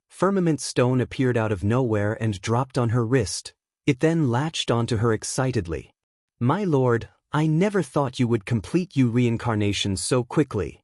Speaker 1: Firmament stone appeared out of nowhere and dropped on her wrist. It then latched onto her excitedly. My lord, I never thought you would complete your reincarnation so quickly.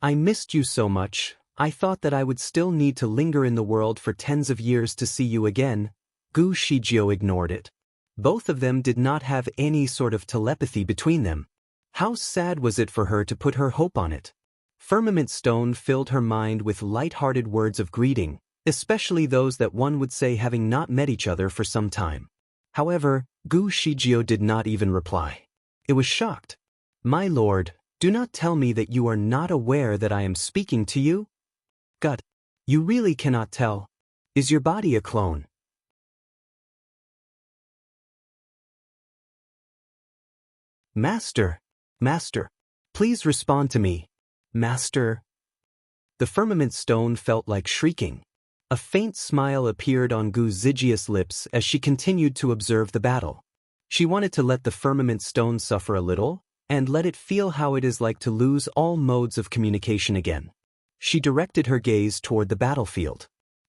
Speaker 1: I missed you so much. I thought that I would still need to linger in the world for tens of years to see you again. Gu Shijio ignored it. Both of them did not have any sort of telepathy between them. How sad was it for her to put her hope on it? Firmament stone filled her mind with light-hearted words of greeting, especially those that one would say having not met each other for some time. However, Gu Shijio did not even reply. It was shocked. My lord, do not tell me that you are not aware that I am speaking to you? God, you really cannot tell. Is your body a clone? Master, Master, please respond to me. Master. The firmament stone felt like shrieking. A faint smile appeared on Gu Zijia's lips as she continued to observe the battle. She wanted to let the firmament stone suffer a little, and let it feel how it is like to lose all modes of communication again. She directed her gaze toward the battlefield.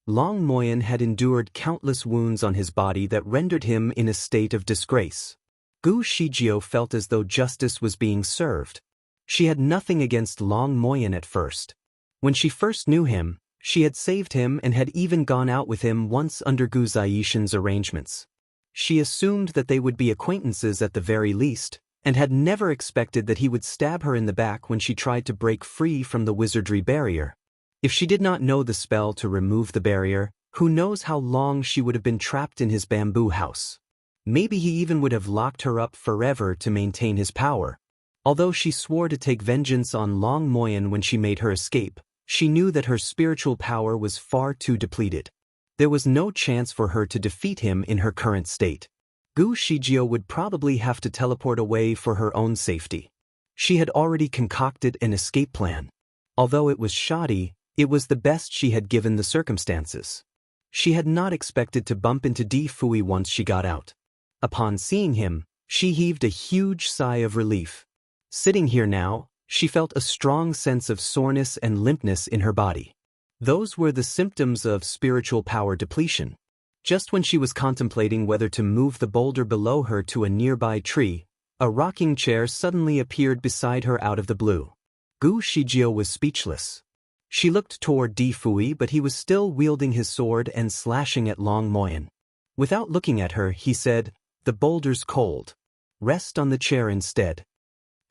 Speaker 1: Long Moyen had endured countless wounds on his body that rendered him in a state of disgrace. Gu Shijio felt as though justice was being served. She had nothing against Long Moyen at first. When she first knew him, she had saved him and had even gone out with him once under Gu Zaishin's arrangements. She assumed that they would be acquaintances at the very least, and had never expected that he would stab her in the back when she tried to break free from the wizardry barrier. If she did not know the spell to remove the barrier, who knows how long she would have been trapped in his bamboo house. Maybe he even would have locked her up forever to maintain his power. Although she swore to take vengeance on Long Moyen when she made her escape, she knew that her spiritual power was far too depleted. There was no chance for her to defeat him in her current state. Gu Shijio would probably have to teleport away for her own safety. She had already concocted an escape plan. Although it was shoddy, it was the best she had given the circumstances. She had not expected to bump into Di Fui once she got out. Upon seeing him, she heaved a huge sigh of relief. Sitting here now, she felt a strong sense of soreness and limpness in her body. Those were the symptoms of spiritual power depletion. Just when she was contemplating whether to move the boulder below her to a nearby tree, a rocking chair suddenly appeared beside her out of the blue. Gu Shijio was speechless. She looked toward Di Fui, but he was still wielding his sword and slashing at Long Moyen. Without looking at her, he said, "The boulder's cold. Rest on the chair instead."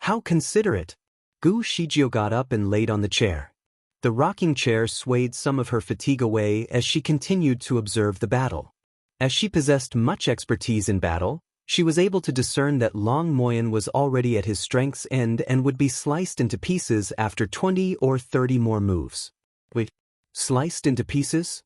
Speaker 1: How considerate! Gu Shijio got up and laid on the chair. The rocking chair swayed some of her fatigue away as she continued to observe the battle. As she possessed much expertise in battle, she was able to discern that Long Moyen was already at his strength's end and would be sliced into pieces after 20 or 30 more moves. Wait, sliced into pieces?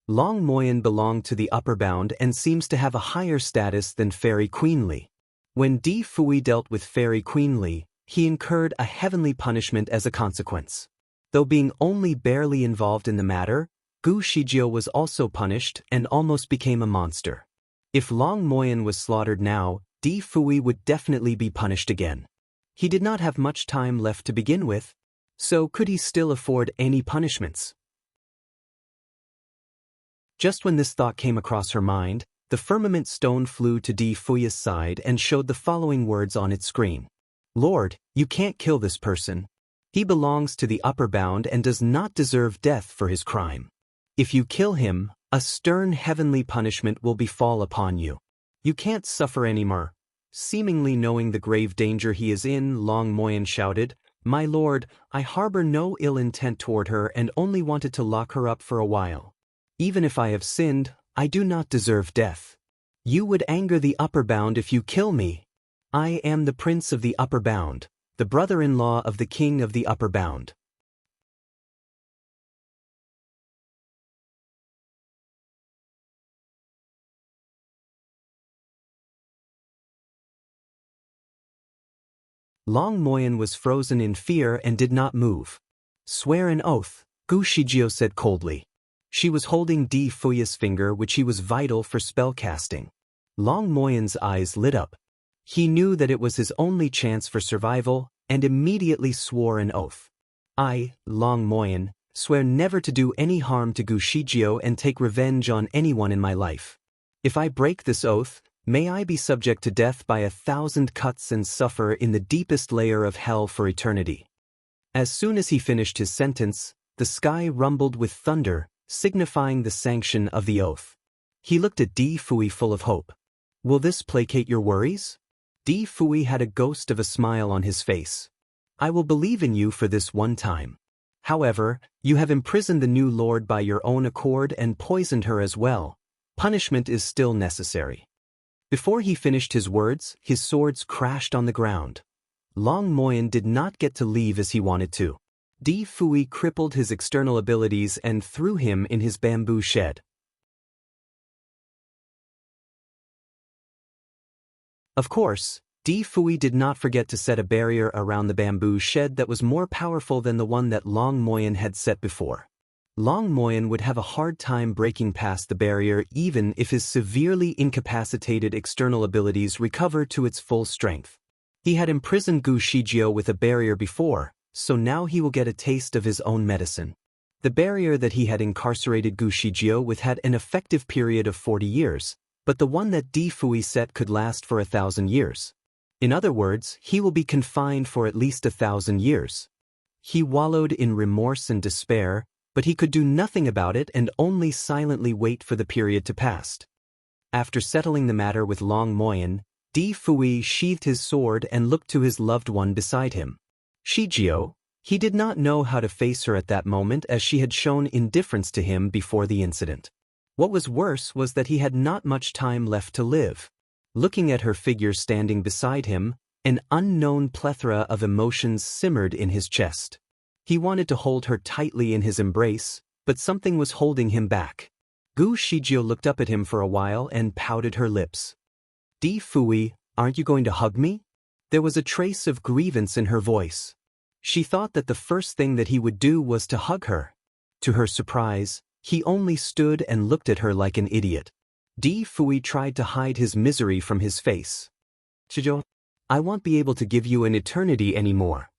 Speaker 1: Long Moyen belonged to the upper bound and seems to have a higher status than Fairy Queen Li. When Di Fui dealt with Fairy Queen Li, he incurred a heavenly punishment as a consequence. Though being only barely involved in the matter, Gu Shijio was also punished and almost became a monster. If Long Moyen was slaughtered now, Di Fui would definitely be punished again. He did not have much time left to begin with, so could he still afford any punishments? Just when this thought came across her mind, the firmament stone flew to Di Fui's side and showed the following words on its screen. "Lord, you can't kill this person. He belongs to the upper bound and does not deserve death for his crime. If you kill him, a stern heavenly punishment will befall upon you. You can't suffer any more." Seemingly knowing the grave danger he is in, Long Moyen shouted, "My lord, I harbor no ill intent toward her and only wanted to lock her up for a while. Even if I have sinned, I do not deserve death. You would anger the upper bound if you kill me. I am the prince of the upper bound, the brother-in-law of the king of the upper bound." Long Moyen was frozen in fear and did not move. "Swear an oath," Gu Shijio said coldly. She was holding Di Fui's finger, which he was vital for spellcasting. Long Moyen's eyes lit up. He knew that it was his only chance for survival, and immediately swore an oath. "I, Long Moyen, swear never to do any harm to Gu Shijio and take revenge on anyone in my life. If I break this oath, may I be subject to death by 1,000 cuts and suffer in the deepest layer of hell for eternity." As soon as he finished his sentence, the sky rumbled with thunder, signifying the sanction of the oath. He looked at Di Fui full of hope. "Will this placate your worries?" Di Fui had a ghost of a smile on his face. "I will believe in you for this one time. However, you have imprisoned the new lord by your own accord and poisoned her as well. Punishment is still necessary." Before he finished his words, his swords crashed on the ground. Long Moyen did not get to leave as he wanted to. Di Fui crippled his external abilities and threw him in his bamboo shed. Of course, Di Fui did not forget to set a barrier around the bamboo shed that was more powerful than the one that Long Moyen had set before. Long Moyen would have a hard time breaking past the barrier even if his severely incapacitated external abilities recover to its full strength. He had imprisoned Gu Shijio with a barrier before, so now he will get a taste of his own medicine. The barrier that he had incarcerated Gu Shijio with had an effective period of 40 years, but the one that Di Fui set could last for 1,000 years. In other words, he will be confined for at least 1,000 years. He wallowed in remorse and despair, but he could do nothing about it and only silently wait for the period to pass. After settling the matter with Long Moyen, Di Fui sheathed his sword and looked to his loved one beside him. Shijio, he did not know how to face her at that moment as she had shown indifference to him before the incident. What was worse was that he had not much time left to live. Looking at her figure standing beside him, an unknown plethora of emotions simmered in his chest. He wanted to hold her tightly in his embrace, but something was holding him back. Gu Shijio looked up at him for a while and pouted her lips. Di Fui, aren't you going to hug me? There was a trace of grievance in her voice. She thought that the first thing that he would do was to hug her. To her surprise, he only stood and looked at her like an idiot. Di Fui tried to hide his misery from his face. Shijio, I won't be able to give you an eternity anymore.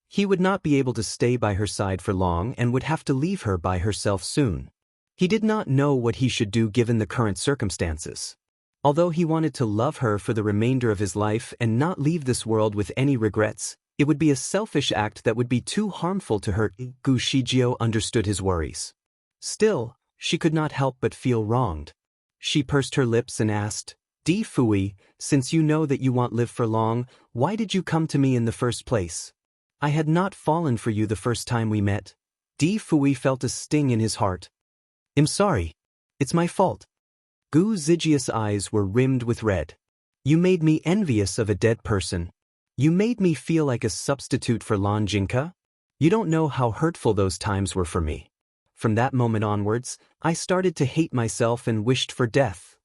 Speaker 1: He would not be able to stay by her side for long and would have to leave her by herself soon. He did not know what he should do given the current circumstances. Although he wanted to love her for the remainder of his life and not leave this world with any regrets, it would be a selfish act that would be too harmful to her. Gu Shijio understood his worries. Still, she could not help but feel wronged. She pursed her lips and asked, Di Fui, since you know that you won't live for long, why did you come to me in the first place? I had not fallen for you the first time we met. Di Fui felt a sting in his heart. I'm sorry. It's my fault. Gu Zijia's eyes were rimmed with red. You made me envious of a dead person. You made me feel like a substitute for Lan Jinka. You don't know how hurtful those times were for me. From that moment onwards, I started to hate myself and wished for death.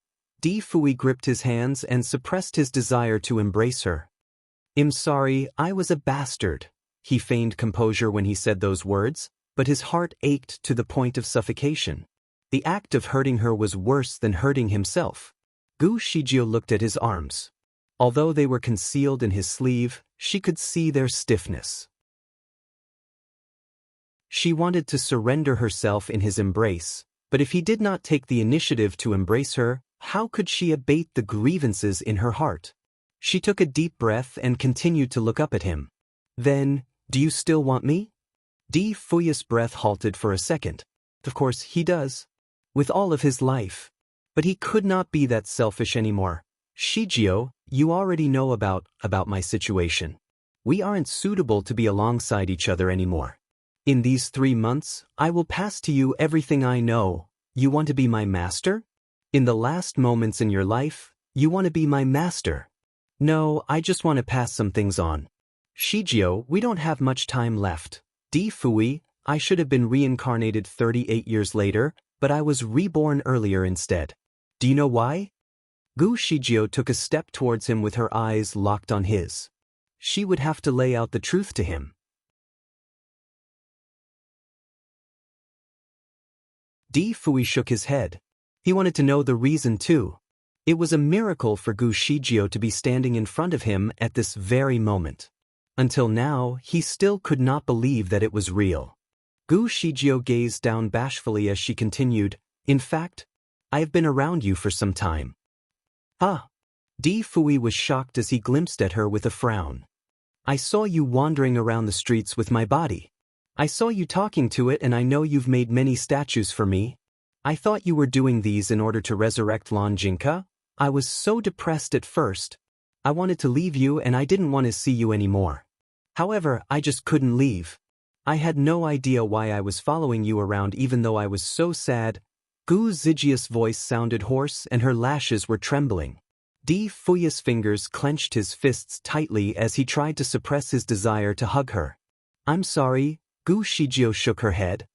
Speaker 1: Di Fui gripped his hands and suppressed his desire to embrace her. I'm sorry, I was a bastard. He feigned composure when he said those words, but his heart ached to the point of suffocation. The act of hurting her was worse than hurting himself. Gu Shijio looked at his arms. Although they were concealed in his sleeve, she could see their stiffness. She wanted to surrender herself in his embrace, but if he did not take the initiative to embrace her, how could she abate the grievances in her heart? She took a deep breath and continued to look up at him. Then, do you still want me? Di Fui's breath halted for a second. Of course he does. With all of his life. But he could not be that selfish anymore. Shijio, you already know about my situation. We aren't suitable to be alongside each other anymore. In these 3 months, I will pass to you everything I know. You want to be my master? In the last moments in your life, you want to be my master. No, I just want to pass some things on. Shijio, we don't have much time left. Di Fui, I should have been reincarnated 38 years later, but I was reborn earlier instead. Do you know why? Gu Shijio took a step towards him with her eyes locked on his. She would have to lay out the truth to him. Di Fui shook his head. He wanted to know the reason too. It was a miracle for Gu Shijio to be standing in front of him at this very moment. Until now, he still could not believe that it was real. Gu Shijio gazed down bashfully as she continued, in fact, I have been around you for some time. Ah! Di Fui was shocked as he glimpsed at her with a frown. I saw you wandering around the streets with my body. I saw you talking to it and I know you've made many statues for me. I thought you were doing these in order to resurrect Lan Jinka. I was so depressed at first. I wanted to leave you and I didn't want to see you anymore. However, I just couldn't leave. I had no idea why I was following you around even though I was so sad. Gu Zijia's voice sounded hoarse and her lashes were trembling. Di Fui's fingers clenched his fists tightly as he tried to suppress his desire to hug her. I'm sorry, Gu Shijio shook her head.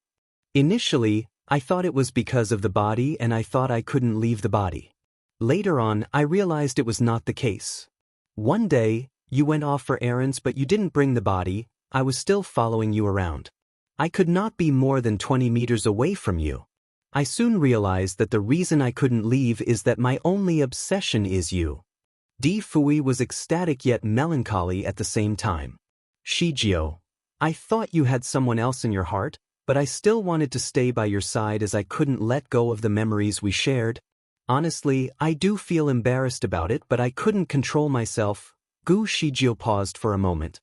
Speaker 1: Initially, I thought it was because of the body and I thought I couldn't leave the body. Later on, I realized it was not the case. One day, you went off for errands but you didn't bring the body. I was still following you around. I could not be more than 20 meters away from you. I soon realized that the reason I couldn't leave is that my only obsession is you. Di Fui was ecstatic yet melancholy at the same time. Shijio, I thought you had someone else in your heart, but I still wanted to stay by your side as I couldn't let go of the memories we shared. Honestly, I do feel embarrassed about it but I couldn't control myself. Gu Shijio paused for a moment.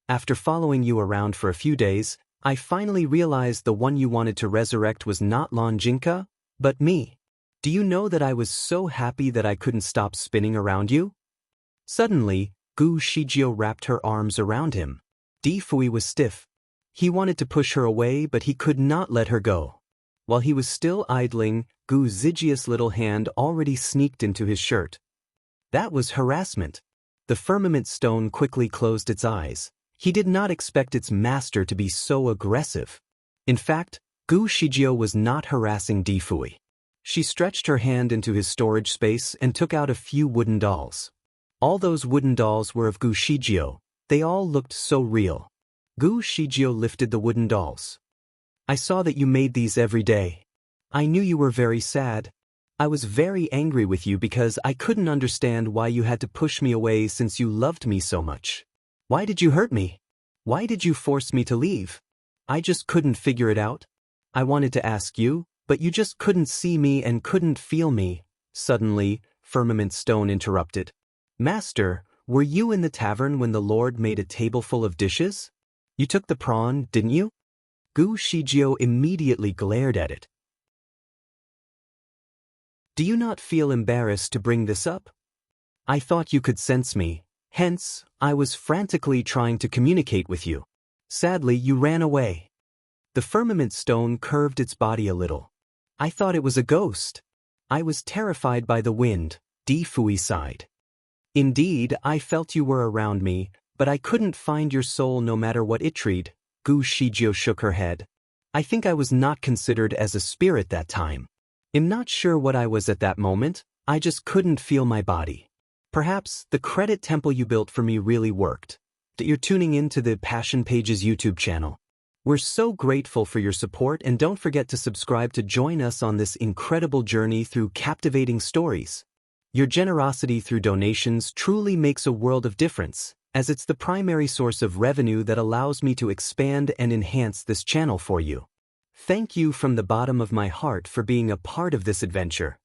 Speaker 1: After following you around for a few days, I finally realized the one you wanted to resurrect was not Lan Jinka, but me. Do you know that I was so happy that I couldn't stop spinning around you? Suddenly, Gu Shijio wrapped her arms around him. Di Fui was stiff. He wanted to push her away, but he could not let her go. While he was still idling, Gu Zijia's little hand already sneaked into his shirt. That was harassment. The firmament stone quickly closed its eyes. He did not expect its master to be so aggressive. In fact, Gu Shijio was not harassing Di Fui. She stretched her hand into his storage space and took out a few wooden dolls. All those wooden dolls were of Gu Shijio. They all looked so real. Gu Shijio lifted the wooden dolls. I saw that you made these every day. I knew you were very sad. I was very angry with you because I couldn't understand why you had to push me away since you loved me so much. Why did you hurt me? Why did you force me to leave? I just couldn't figure it out. I wanted to ask you, but you just couldn't see me and couldn't feel me. Suddenly, Firmament Stone interrupted. Master, were you in the tavern when the Lord made a table full of dishes? You took the prawn, didn't you? Gu Shijio immediately glared at it. Do you not feel embarrassed to bring this up? I thought you could sense me, hence, I was frantically trying to communicate with you. Sadly, you ran away. The Firmament Stone curved its body a little. I thought it was a ghost. I was terrified by the wind, Di Fui sighed. Indeed, I felt you were around me, but I couldn't find your soul no matter what it tried. Gu Shijio shook her head. I think I was not considered as a spirit that time. I'm not sure what I was at that moment, I just couldn't feel my body. Perhaps the credit temple you built for me really worked. That you're tuning in to the Passion Pages YouTube channel. We're so grateful for your support, and don't forget to subscribe to join us on this incredible journey through captivating stories. Your generosity through donations truly makes a world of difference, as it's the primary source of revenue that allows me to expand and enhance this channel for you. Thank you from the bottom of my heart for being a part of this adventure.